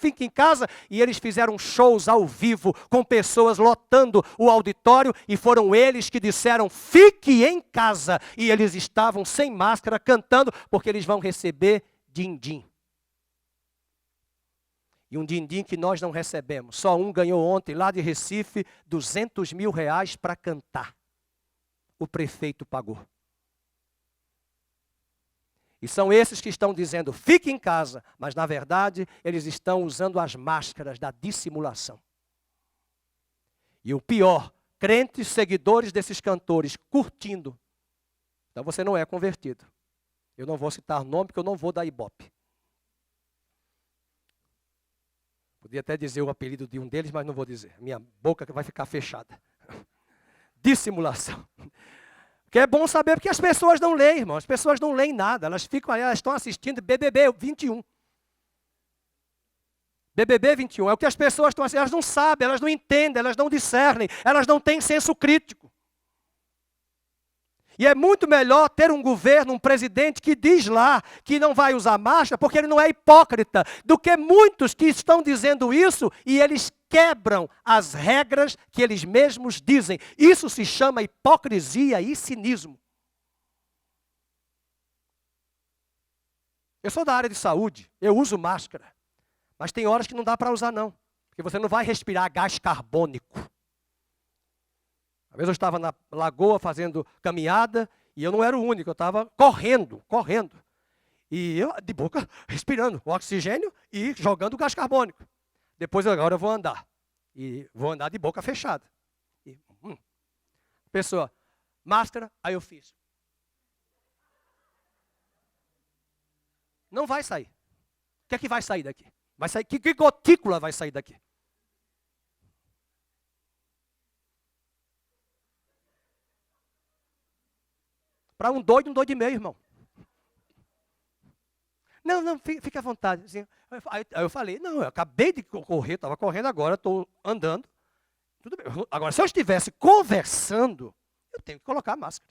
e eles fizeram shows ao vivo com pessoas lotando o auditório e foram eles que disseram, fique em casa, e eles estavam sem máscara cantando porque eles vão receber din-din. E um din-din que nós não recebemos. Só um ganhou ontem lá de Recife 200 mil reais para cantar. O prefeito pagou. E são esses que estão dizendo, fique em casa, mas na verdade eles estão usando as máscaras da dissimulação. E o pior, crentes, seguidores desses cantores, curtindo. Então você não é convertido. Eu não vou citar nome porque eu não vou dar ibope. Podia até dizer o apelido de um deles, mas não vou dizer. Minha boca vai ficar fechada. Dissimulação. Que é bom saber, porque as pessoas não leem, irmão. As pessoas não leem nada. Elas ficam ali, elas estão assistindo BBB 21. BBB 21. É o que as pessoas estão assistindo. Elas não sabem, elas não entendem, elas não discernem. Elas não têm senso crítico. E é muito melhor ter um governo, um presidente que diz lá que não vai usar máscara, porque ele não é hipócrita, do que muitos que estão dizendo isso e eles quebram as regras que eles mesmos dizem. Isso se chama hipocrisia e cinismo. Eu sou da área de saúde, eu uso máscara, mas tem horas que não dá para usar não, porque você não vai respirar gás carbônico. Às vezes eu estava na lagoa fazendo caminhada e eu não era o único, eu estava correndo. E eu de boca respirando o oxigênio e jogando gás carbônico. Depois agora eu vou andar. E vou andar de boca fechada. E, pessoa, máscara, aí eu fiz. Não vai sair. O que é que vai sair daqui? Vai sair, que gotícula vai sair daqui? Para um doido e meio, irmão. Não, fica à vontade. Assim, aí eu falei, não, eu acabei de correr, estava correndo agora, estou andando. Tudo bem. Agora, se eu estivesse conversando, eu tenho que colocar a máscara.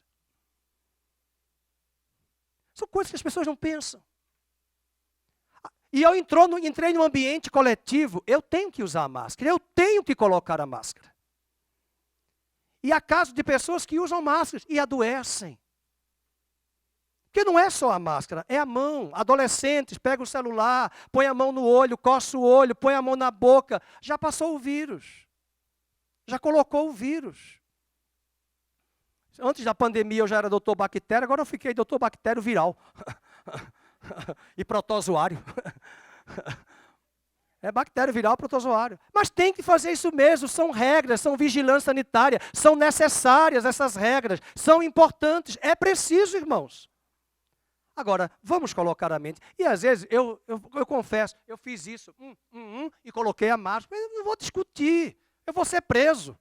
São coisas que as pessoas não pensam. E eu entrei num ambiente coletivo, eu tenho que usar a máscara, eu tenho que colocar a máscara. E há casos de pessoas que usam máscaras e adoecem. Porque não é só a máscara, é a mão. Adolescentes, pega o celular, põe a mão no olho, coça o olho, põe a mão na boca. Já passou o vírus. Já colocou o vírus. Antes da pandemia eu já era doutor bactério, agora eu fiquei doutor bactério viral. E protozoário. É bactério viral, protozoário. Mas tem que fazer isso mesmo, são regras, são vigilância sanitária, são necessárias essas regras, são importantes, é preciso, irmãos. Agora, vamos colocar a mente. E às vezes, eu confesso, eu fiz isso, e coloquei a máscara, mas eu não vou discutir, eu vou ser preso.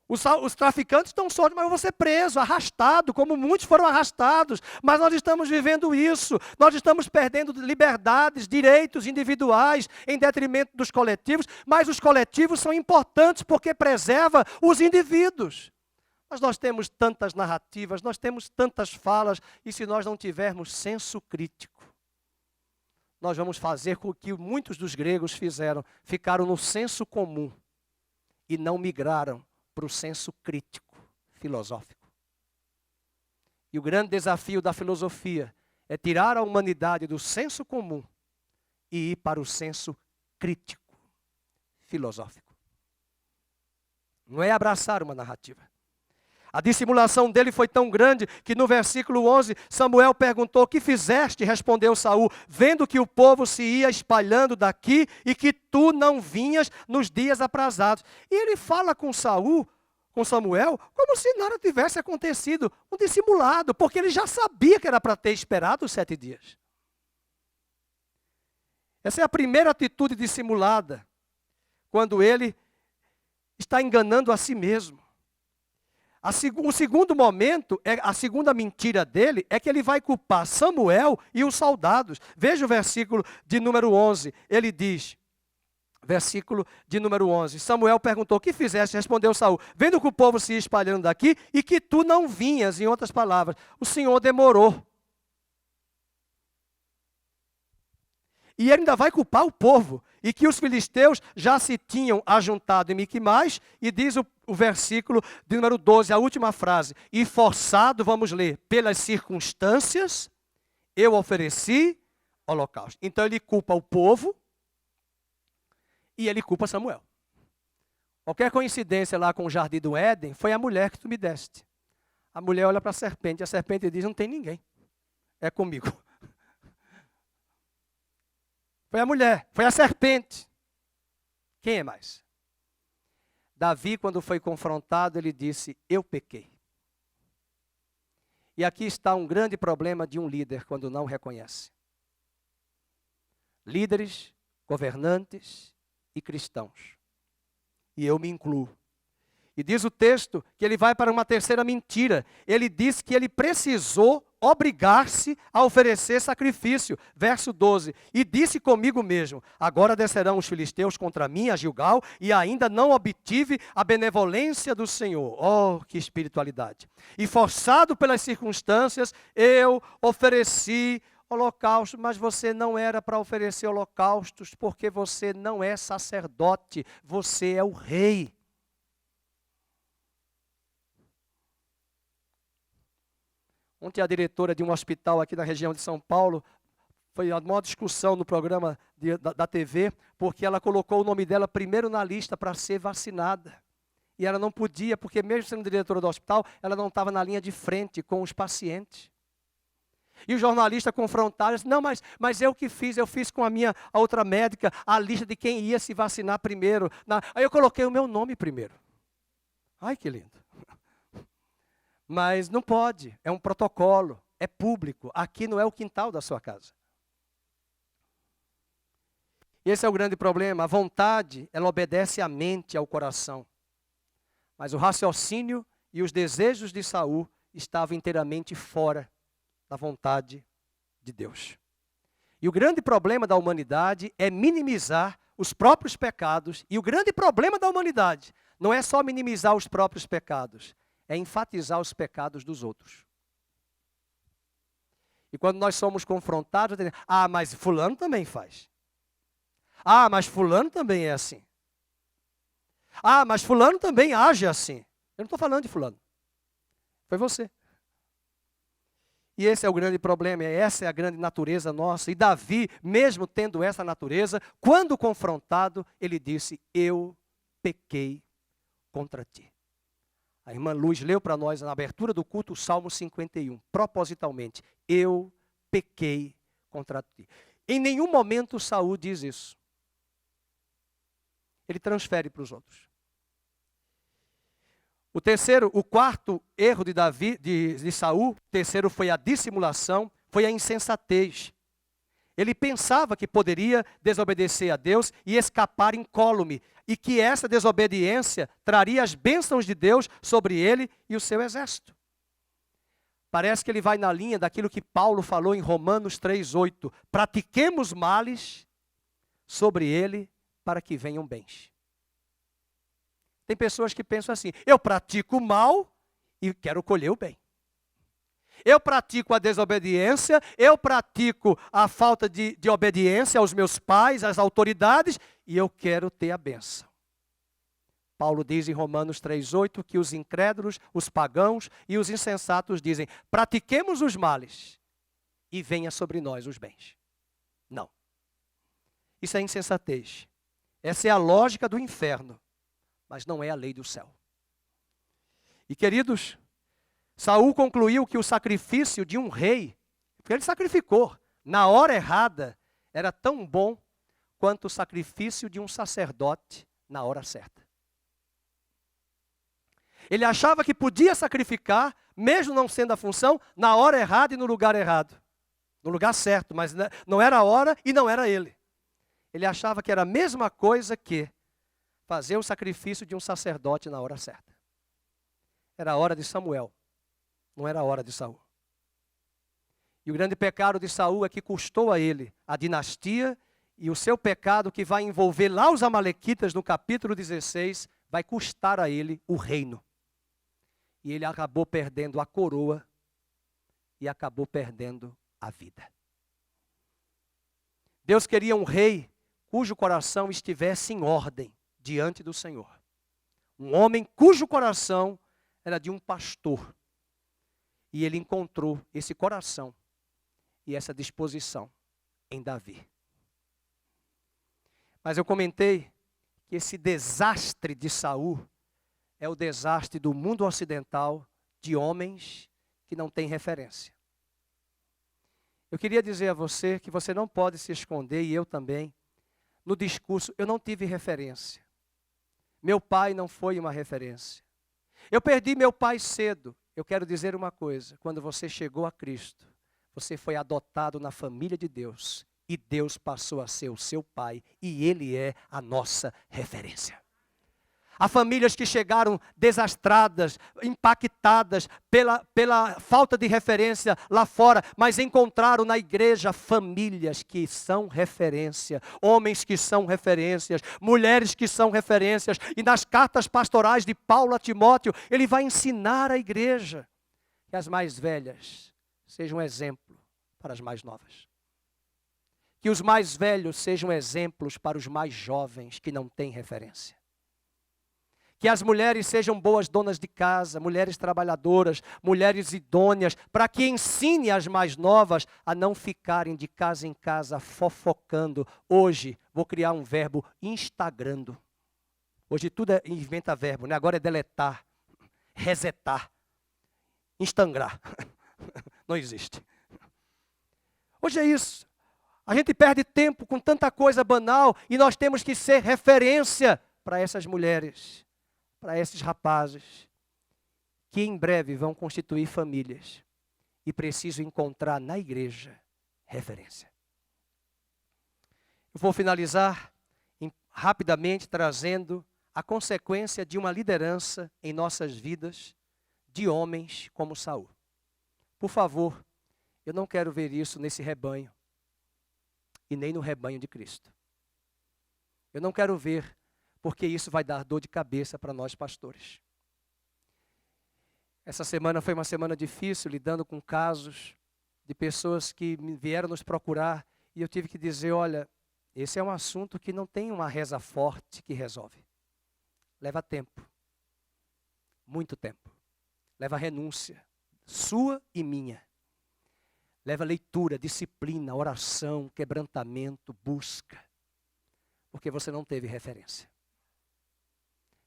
Os traficantes estão soltos, mas eu vou ser preso, arrastado, como muitos foram arrastados. Mas nós estamos vivendo isso, nós estamos perdendo liberdades, direitos individuais em detrimento dos coletivos, mas os coletivos são importantes porque preservam os indivíduos. Mas nós temos tantas narrativas, nós temos tantas falas, e se nós não tivermos senso crítico, nós vamos fazer com que muitos dos gregos fizeram, ficaram no senso comum e não migraram para o senso crítico, filosófico. E o grande desafio da filosofia é tirar a humanidade do senso comum e ir para o senso crítico, filosófico. Não é abraçar uma narrativa. A dissimulação dele foi tão grande que no versículo 11, Samuel perguntou: "O que fizeste?" Respondeu Saul: "Vendo que o povo se ia espalhando daqui e que tu não vinhas nos dias aprazados." E ele fala com Samuel, como se nada tivesse acontecido, um dissimulado, porque ele já sabia que era para ter esperado os 7 dias. Essa é a primeira atitude dissimulada, quando ele está enganando a si mesmo. O segundo momento, a segunda mentira dele, é que ele vai culpar Samuel e os soldados. Veja o versículo de número 11, ele diz, versículo de número 11, Samuel perguntou: "O que fizeste?" Respondeu Saul: "Vendo que o povo se ia espalhando daqui e que tu não vinhas." Em outras palavras, o Senhor demorou. E ele ainda vai culpar o povo, e que os filisteus já se tinham ajuntado em Miquimais, e diz o versículo de número 12, a última frase: "E forçado," vamos ler, "pelas circunstâncias, eu ofereci holocausto." Então ele culpa o povo, e ele culpa Samuel. Qualquer coincidência lá com o jardim do Éden, foi a mulher que tu me deste. A mulher olha para a serpente diz: "Não tem ninguém, é comigo." Foi a mulher, foi a serpente. Quem é mais? Davi, quando foi confrontado, ele disse: "Eu pequei." E aqui está um grande problema de um líder quando não reconhece. Líderes, governantes e cristãos. E eu me incluo. E diz o texto que ele vai para uma terceira mentira. Ele diz que ele precisou obrigar-se a oferecer sacrifício. Verso 12, e disse comigo mesmo, agora descerão os filisteus contra mim a Gilgal, e ainda não obtive a benevolência do Senhor. Oh, que espiritualidade! E forçado pelas circunstâncias, eu ofereci holocaustos, mas você não era para oferecer holocaustos, porque você não é sacerdote, você é o rei. Ontem a diretora de um hospital aqui na região de São Paulo, foi a maior discussão no programa da TV, porque ela colocou o nome dela primeiro na lista para ser vacinada. E ela não podia, porque mesmo sendo diretora do hospital, ela não estava na linha de frente com os pacientes. E o jornalista confrontaram, disse, não, mas eu que fiz, eu fiz com a outra médica, a lista de quem ia se vacinar primeiro. Aí eu coloquei o meu nome primeiro. Ai, que lindo. Mas não pode, é um protocolo, é público, aqui não é o quintal da sua casa. Esse é o grande problema, a vontade, ela obedece à mente, ao coração. Mas o raciocínio e os desejos de Saul estavam inteiramente fora da vontade de Deus. E o grande problema da humanidade é minimizar os próprios pecados, e o grande problema da humanidade não é só minimizar os próprios pecados, é enfatizar os pecados dos outros. E quando nós somos confrontados, mas fulano também faz. Mas fulano também é assim. Mas fulano também age assim. Eu não estou falando de fulano. Foi você. E esse é o grande problema, essa é a grande natureza nossa. E Davi, mesmo tendo essa natureza, quando confrontado, ele disse, eu pequei contra ti. A irmã Luz leu para nós na abertura do culto o Salmo 51, propositalmente. Eu pequei contra ti. Em nenhum momento Saul diz isso. Ele transfere para os outros. O quarto erro de Saul, o terceiro foi a dissimulação, foi a insensatez. Ele pensava que poderia desobedecer a Deus e escapar incólume, e que essa desobediência traria as bênçãos de Deus sobre ele e o seu exército. Parece que ele vai na linha daquilo que Paulo falou em Romanos 3:8. Pratiquemos males sobre ele para que venham bens. Tem pessoas que pensam assim, eu pratico o mal e quero colher o bem. Eu pratico a desobediência, eu pratico a falta de obediência aos meus pais, às autoridades, e eu quero ter a bênção. Paulo diz em Romanos 3:8 que os incrédulos, os pagãos e os insensatos dizem, pratiquemos os males e venha sobre nós os bens. Não. Isso é insensatez. Essa é a lógica do inferno, mas não é a lei do céu. E queridos, Saul concluiu que o sacrifício de um rei, porque ele sacrificou, na hora errada, era tão bom quanto o sacrifício de um sacerdote na hora certa. Ele achava que podia sacrificar, mesmo não sendo a função, na hora errada e no lugar errado. No lugar certo, mas não era a hora e não era ele. Ele achava que era a mesma coisa que fazer o sacrifício de um sacerdote na hora certa. Era a hora de Samuel, não era a hora de Saul. E o grande pecado de Saul é que custou a ele a dinastia, e o seu pecado que vai envolver lá os amalequitas no capítulo 16, vai custar a ele o reino. E ele acabou perdendo a coroa e acabou perdendo a vida. Deus queria um rei cujo coração estivesse em ordem diante do Senhor. Um homem cujo coração era de um pastor. E ele encontrou esse coração e essa disposição em Davi. Mas eu comentei que esse desastre de Saul é o desastre do mundo ocidental de homens que não têm referência. Eu queria dizer a você que você não pode se esconder, e eu também, no discurso, eu não tive referência. Meu pai não foi uma referência. Eu perdi meu pai cedo. Eu quero dizer uma coisa, quando você chegou a Cristo, você foi adotado na família de Deus, e Deus passou a ser o seu pai, e Ele é a nossa referência. Há famílias que chegaram desastradas, impactadas pela falta de referência lá fora, mas encontraram na igreja famílias que são referência, homens que são referências, mulheres que são referências. E nas cartas pastorais de Paulo a Timóteo, ele vai ensinar à igreja que as mais velhas sejam exemplo para as mais novas. Que os mais velhos sejam exemplos para os mais jovens que não têm referência. Que as mulheres sejam boas donas de casa, mulheres trabalhadoras, mulheres idôneas, para que ensine as mais novas a não ficarem de casa em casa fofocando. Hoje, vou criar um verbo, instagrando. Hoje tudo inventa verbo, né? Agora é deletar, resetar, instangrar. Não existe. Hoje é isso. A gente perde tempo com tanta coisa banal e nós temos que ser referência para essas mulheres, para esses rapazes, que em breve vão constituir famílias e precisam encontrar na igreja referência. Eu vou finalizar rapidamente trazendo a consequência de uma liderança em nossas vidas de homens como Saul. Por favor, eu não quero ver isso nesse rebanho e nem no rebanho de Cristo. Eu não quero ver, porque isso vai dar dor de cabeça para nós pastores. Essa semana foi uma semana difícil, lidando com casos de pessoas que vieram nos procurar e eu tive que dizer, olha, esse é um assunto que não tem uma reza forte que resolve. Leva tempo, muito tempo. Leva renúncia, sua e minha. Leva leitura, disciplina, oração, quebrantamento, busca. Porque você não teve referência.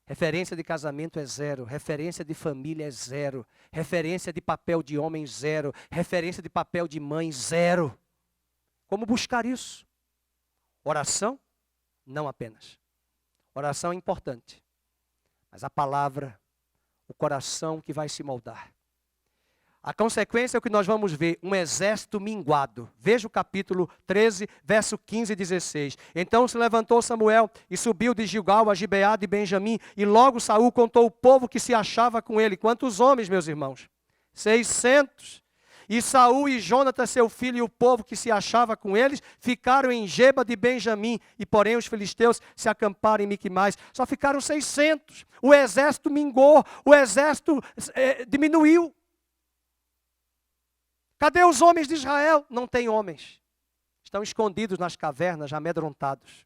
Referência de casamento é zero, referência de família é zero, referência de papel de homem zero, referência de papel de mãe zero. Como buscar isso? Oração? Não apenas. Oração é importante. Mas a palavra, o coração que vai se moldar. A consequência é o que nós vamos ver, um exército minguado. Veja o capítulo 13, verso 15 e 16. Então se levantou Samuel e subiu de Gilgal a Gibeá de Benjamim, e logo Saul contou o povo que se achava com ele. Quantos homens, meus irmãos? 600. E Saul e Jonatas, seu filho, e o povo que se achava com eles, ficaram em Geba de Benjamim, e porém os filisteus se acamparam em Miquimais. Só ficaram 600. O exército mingou, o exército diminuiu. Cadê os homens de Israel? Não tem homens. Estão escondidos nas cavernas, amedrontados.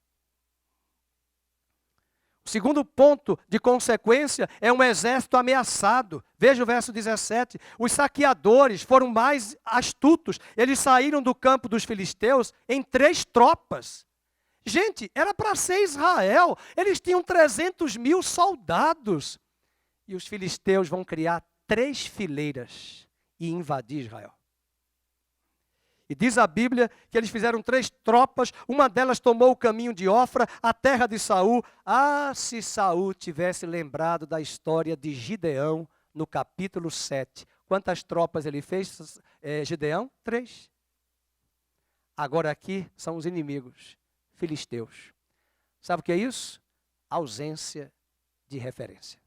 O segundo ponto de consequência é um exército ameaçado. Veja o verso 17. Os saqueadores foram mais astutos. Eles saíram do campo dos filisteus em 3 tropas. Gente, era para ser Israel. Eles tinham 300.000 soldados. E os filisteus vão criar 3 fileiras e invadir Israel. E diz a Bíblia que eles fizeram 3 tropas, uma delas tomou o caminho de Ofra, a terra de Saul. Ah, se Saul tivesse lembrado da história de Gideão no capítulo 7. Quantas tropas ele fez, Gideão? 3. Agora aqui são os inimigos, filisteus. Sabe o que é isso? Ausência de referência.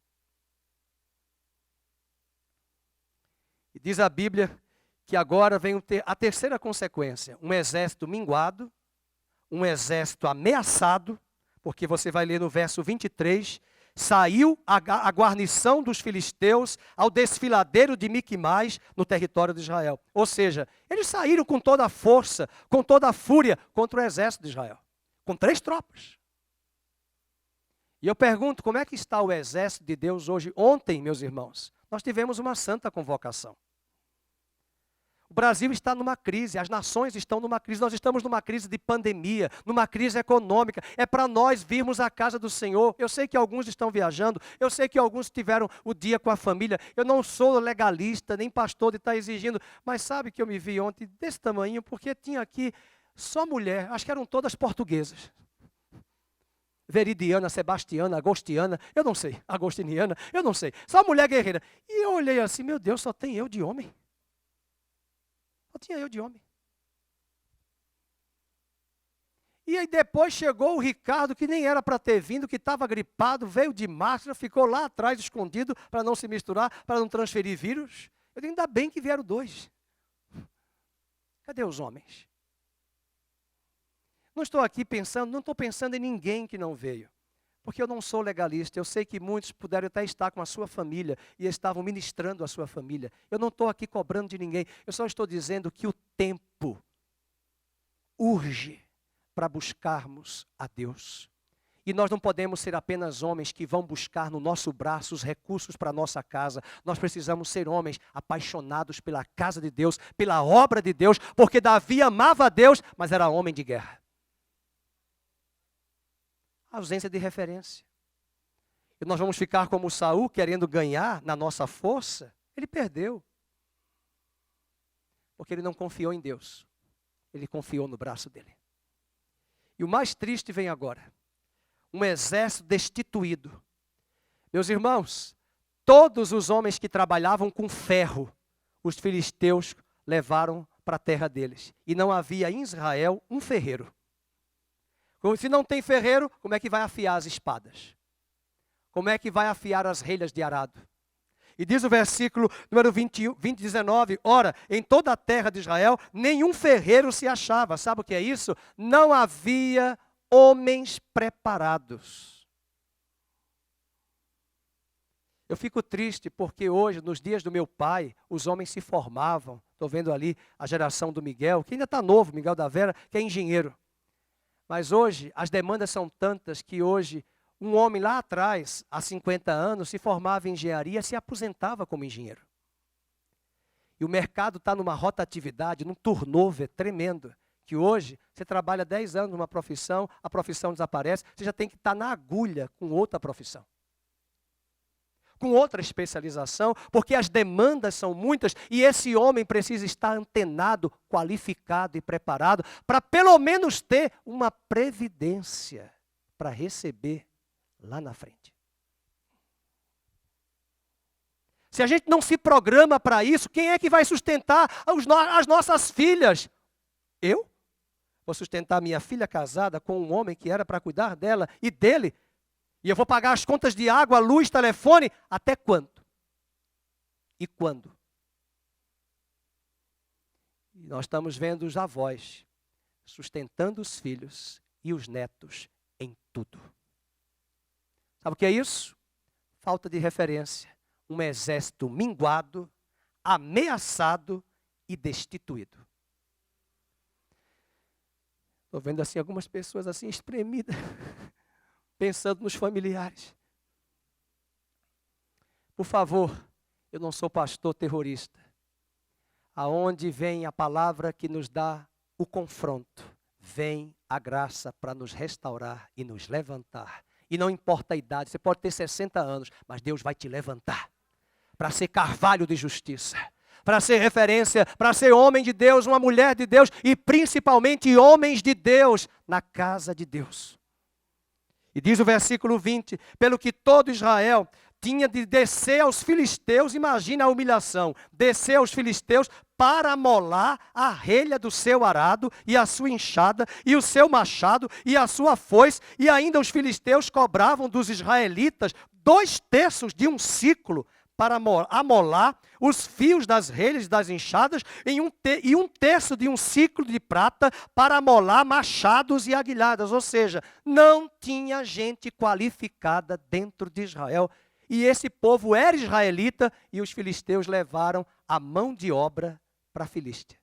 E diz a Bíblia que agora vem a terceira consequência, um exército minguado, um exército ameaçado, porque você vai ler no verso 23, saiu a guarnição dos filisteus ao desfiladeiro de Miquimais no território de Israel. Ou seja, eles saíram com toda a força, com toda a fúria contra o exército de Israel, com 3 tropas. E eu pergunto, como é que está o exército de Deus hoje? Ontem, meus irmãos, nós tivemos uma santa convocação. O Brasil está numa crise, as nações estão numa crise, nós estamos numa crise de pandemia, numa crise econômica. É para nós virmos à casa do Senhor. Eu sei que alguns estão viajando, eu sei que alguns tiveram o dia com a família. Eu não sou legalista, nem pastor de estar exigindo, mas sabe que eu me vi ontem desse tamanho, porque tinha aqui só mulher, acho que eram todas portuguesas. Veridiana, Sebastiana, Agostiana, eu não sei, Agostiniana, eu não sei. Só mulher guerreira. E eu olhei assim, meu Deus, só tem eu de homem. Só tinha eu de homem. E aí depois chegou o Ricardo, que nem era para ter vindo, que estava gripado, veio de máscara, ficou lá atrás escondido para não se misturar, para não transferir vírus. Eu digo, ainda bem que vieram 2. Cadê os homens? Não estou aqui pensando, não estou pensando em ninguém que não veio. Porque eu não sou legalista, eu sei que muitos puderam até estar com a sua família e estavam ministrando a sua família. Eu não estou aqui cobrando de ninguém, eu só estou dizendo que o tempo urge para buscarmos a Deus. E nós não podemos ser apenas homens que vão buscar no nosso braço os recursos para a nossa casa. Nós precisamos ser homens apaixonados pela casa de Deus, pela obra de Deus, porque Davi amava a Deus, mas era homem de guerra. Ausência de referência. E nós vamos ficar como Saul, querendo ganhar na nossa força. Ele perdeu. Porque ele não confiou em Deus. Ele confiou no braço dele. E o mais triste vem agora. Um exército destituído. Meus irmãos, todos os homens que trabalhavam com ferro, os filisteus levaram para a terra deles. E não havia em Israel um ferreiro. Se não tem ferreiro, como é que vai afiar as espadas? Como é que vai afiar as relhas de arado? E diz o versículo número 19, ora, em toda a terra de Israel, nenhum ferreiro se achava. Sabe o que é isso? Não havia homens preparados. Eu fico triste porque hoje, nos dias do meu pai, os homens se formavam. Estou vendo ali a geração do Miguel, que ainda está novo, Miguel da Vera, que é engenheiro. Mas hoje, as demandas são tantas que hoje, um homem lá atrás, há 50 anos, se formava em engenharia e se aposentava como engenheiro. E o mercado está numa rotatividade, num turnover tremendo, que hoje, você trabalha 10 anos numa profissão, a profissão desaparece, você já tem que estar na agulha com outra profissão. Com outra especialização, porque as demandas são muitas e esse homem precisa estar antenado, qualificado e preparado para pelo menos ter uma previdência para receber lá na frente. Se a gente não se programa para isso, quem é que vai sustentar as nossas filhas? Eu? Vou sustentar minha filha casada com um homem que era para cuidar dela e dele? E eu vou pagar as contas de água, luz, telefone, até quando? E quando? E nós estamos vendo os avós sustentando os filhos e os netos em tudo. Sabe o que é isso? Falta de referência. Um exército minguado, ameaçado e destituído. Estou vendo assim algumas pessoas assim espremidas. Pensando nos familiares. Por favor, eu não sou pastor terrorista. Aonde vem a palavra que nos dá o confronto, vem a graça para nos restaurar e nos levantar. E não importa a idade, você pode ter 60 anos, mas Deus vai te levantar para ser carvalho de justiça, para ser referência, para ser homem de Deus, uma mulher de Deus e principalmente homens de Deus na casa de Deus. E diz o versículo 20, pelo que todo Israel tinha de descer aos filisteus, imagina a humilhação, descer aos filisteus para amolar a relha do seu arado e a sua enxada e o seu machado e a sua foice, e ainda os filisteus cobravam dos israelitas 2/3 de um ciclo para amolar os fios das relhas das enxadas e 1/3 de um ciclo de prata para amolar machados e aguilhadas. Ou seja, não tinha gente qualificada dentro de Israel. E esse povo era israelita e os filisteus levaram a mão de obra para a Filístia.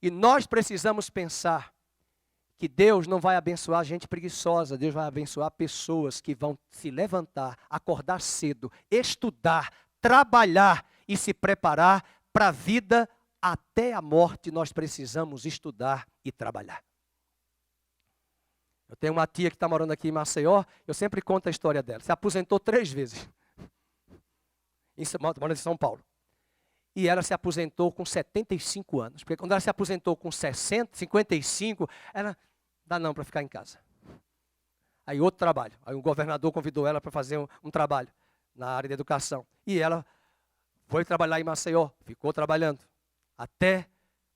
E nós precisamos pensar que Deus não vai abençoar gente preguiçosa, Deus vai abençoar pessoas que vão se levantar, acordar cedo, estudar, trabalhar e se preparar para a vida até a morte. Nós precisamos estudar e trabalhar. Eu tenho uma tia que está morando aqui em Maceió, eu sempre conto a história dela. Se aposentou 3 vezes, morando em São Paulo. E ela se aposentou com 75 anos. Porque quando ela se aposentou com 60, 55, ela dá não para ficar em casa. Aí outro trabalho. Aí o governador convidou ela para fazer um trabalho na área de educação. E ela foi trabalhar em Maceió, ficou trabalhando. Até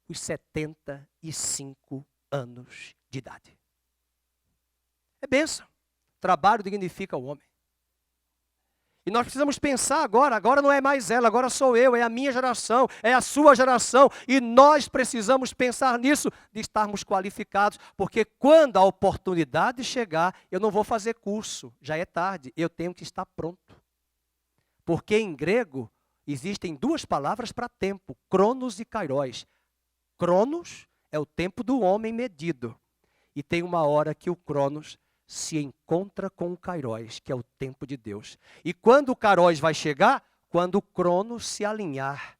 os 75 anos de idade. É bênção. Trabalho dignifica o homem. E nós precisamos pensar agora não é mais ela, agora sou eu, é a minha geração, é a sua geração. E nós precisamos pensar nisso, de estarmos qualificados, porque quando a oportunidade chegar, eu não vou fazer curso, já é tarde, eu tenho que estar pronto. Porque em grego existem duas palavras para tempo, cronos e kairos. Cronos é o tempo do homem medido. E tem uma hora que o cronos se encontra com o kairos, que é o tempo de Deus. E quando o kairos vai chegar? Quando o cronos se alinhar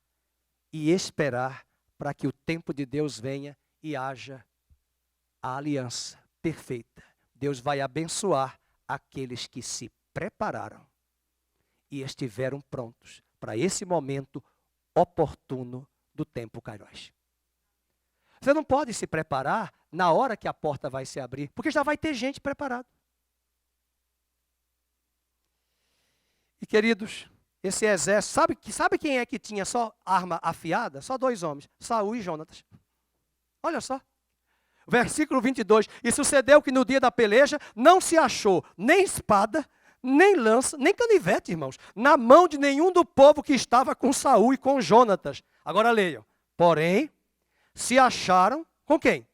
e esperar para que o tempo de Deus venha e haja a aliança perfeita. Deus vai abençoar aqueles que se prepararam e estiveram prontos para esse momento oportuno do tempo kairos. Você não pode se preparar na hora que a porta vai se abrir, porque já vai ter gente preparada. E queridos, esse exército, sabe quem é que tinha só arma afiada? Só 2 homens, Saul e Jonatas. Olha só. Versículo 22. E sucedeu que no dia da peleja não se achou nem espada, nem lança, nem canivete, irmãos, na mão de nenhum do povo que estava com Saul e com Jonatas. Agora leiam. Porém, se acharam com quem?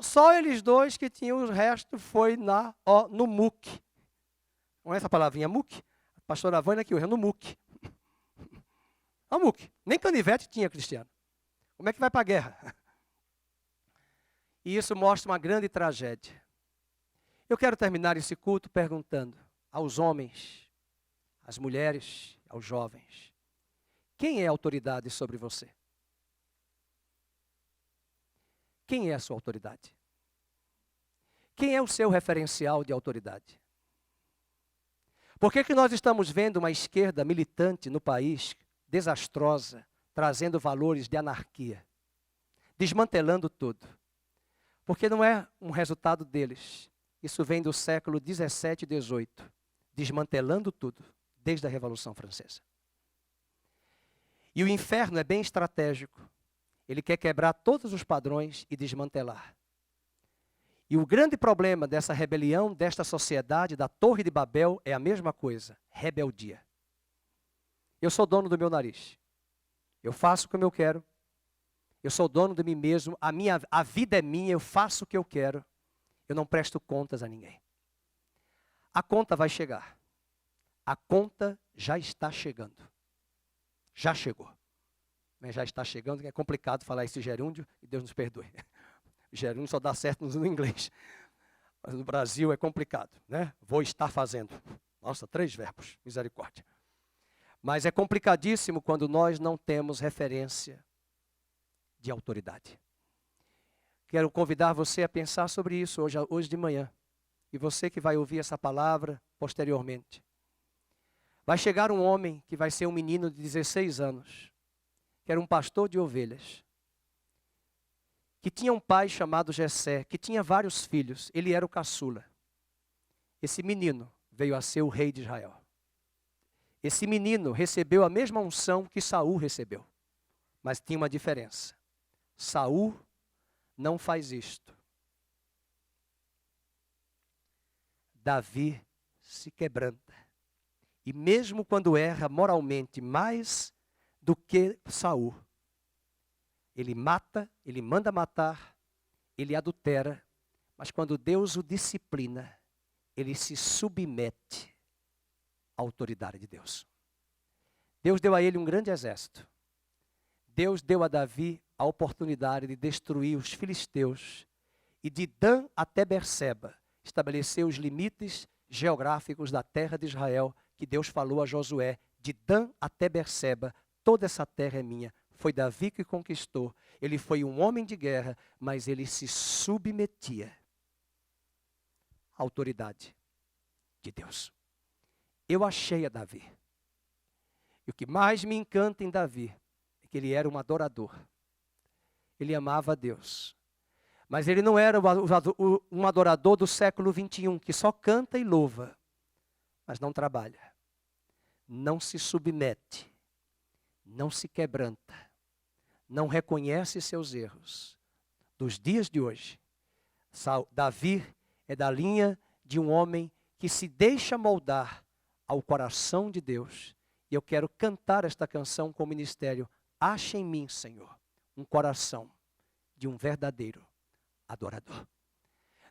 Só eles dois que tinham, o resto foi no muque. Não é essa palavrinha muque? A pastora Vânia aqui, no muque. No muque. Nem canivete tinha, Cristiano. Como é que vai para a guerra? E isso mostra uma grande tragédia. Eu quero terminar esse culto perguntando aos homens, às mulheres, aos jovens: quem é a autoridade sobre você? Quem é a sua autoridade? Quem é o seu referencial de autoridade? Por que nós estamos vendo uma esquerda militante no país, desastrosa, trazendo valores de anarquia, desmantelando tudo? Porque não é um resultado deles. Isso vem do século 17 e 18, desmantelando tudo, desde a Revolução Francesa. E o inferno é bem estratégico. Ele quer quebrar todos os padrões e desmantelar. E o grande problema dessa rebelião, desta sociedade, da Torre de Babel, é a mesma coisa: rebeldia. Eu sou dono do meu nariz. Eu faço como eu quero. Eu sou dono de mim mesmo. A vida é minha, eu faço o que eu quero. Eu não presto contas a ninguém. A conta vai chegar. A conta já está chegando. Já chegou. Mas já está chegando, que é complicado falar esse gerúndio, e Deus nos perdoe. O gerúndio só dá certo no inglês. Mas no Brasil é complicado, né? Vou estar fazendo. Nossa, 3 verbos, misericórdia. Mas é complicadíssimo quando nós não temos referência de autoridade. Quero convidar você a pensar sobre isso hoje de manhã. E você que vai ouvir essa palavra posteriormente. Vai chegar um homem que vai ser um menino de 16 anos, que era um pastor de ovelhas, que tinha um pai chamado Jessé, que tinha vários filhos, ele era o caçula. Esse menino veio a ser o rei de Israel. Esse menino recebeu a mesma unção que Saul recebeu, mas tinha uma diferença. Saul não faz isto. Davi se quebranta. E mesmo quando erra moralmente mais do que Saul, ele mata, ele manda matar, ele adultera, mas quando Deus o disciplina, ele se submete à autoridade de Deus. Deus deu a ele um grande exército. Deus deu a Davi a oportunidade de destruir os filisteus e de Dan até Berseba, estabelecer os limites geográficos da terra de Israel, que Deus falou a Josué: de Dan até Berseba, toda essa terra é minha. Foi Davi que conquistou. Ele foi um homem de guerra, mas ele se submetia à autoridade de Deus. Eu achei a Davi. E o que mais me encanta em Davi é que ele era um adorador. Ele amava a Deus. Mas ele não era um adorador do século 21, que só canta e louva, mas não trabalha, não se submete, não se quebranta, não reconhece seus erros. Dos dias de hoje, Davi é da linha de um homem que se deixa moldar ao coração de Deus. E eu quero cantar esta canção com o ministério. Acha em mim, Senhor, um coração de um verdadeiro adorador.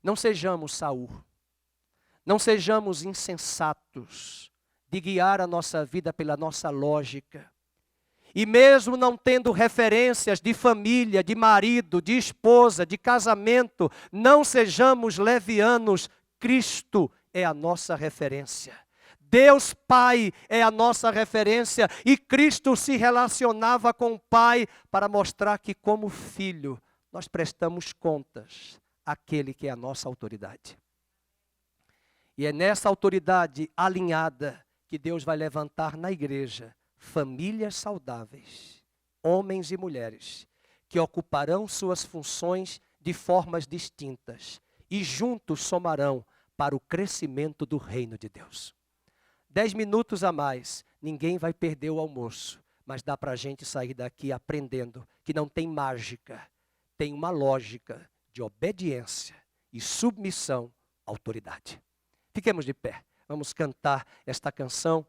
Não sejamos Saul, não sejamos insensatos de guiar a nossa vida pela nossa lógica. E mesmo não tendo referências de família, de marido, de esposa, de casamento, não sejamos levianos. Cristo é a nossa referência. Deus Pai é a nossa referência e Cristo se relacionava com o Pai para mostrar que como filho nós prestamos contas àquele que é a nossa autoridade. E é nessa autoridade alinhada que Deus vai levantar na igreja famílias saudáveis, homens e mulheres, que ocuparão suas funções de formas distintas e juntos somarão para o crescimento do reino de Deus. 10 minutos a mais, ninguém vai perder o almoço, mas dá para a gente sair daqui aprendendo que não tem mágica, tem uma lógica de obediência e submissão à autoridade. Fiquemos de pé, vamos cantar esta canção.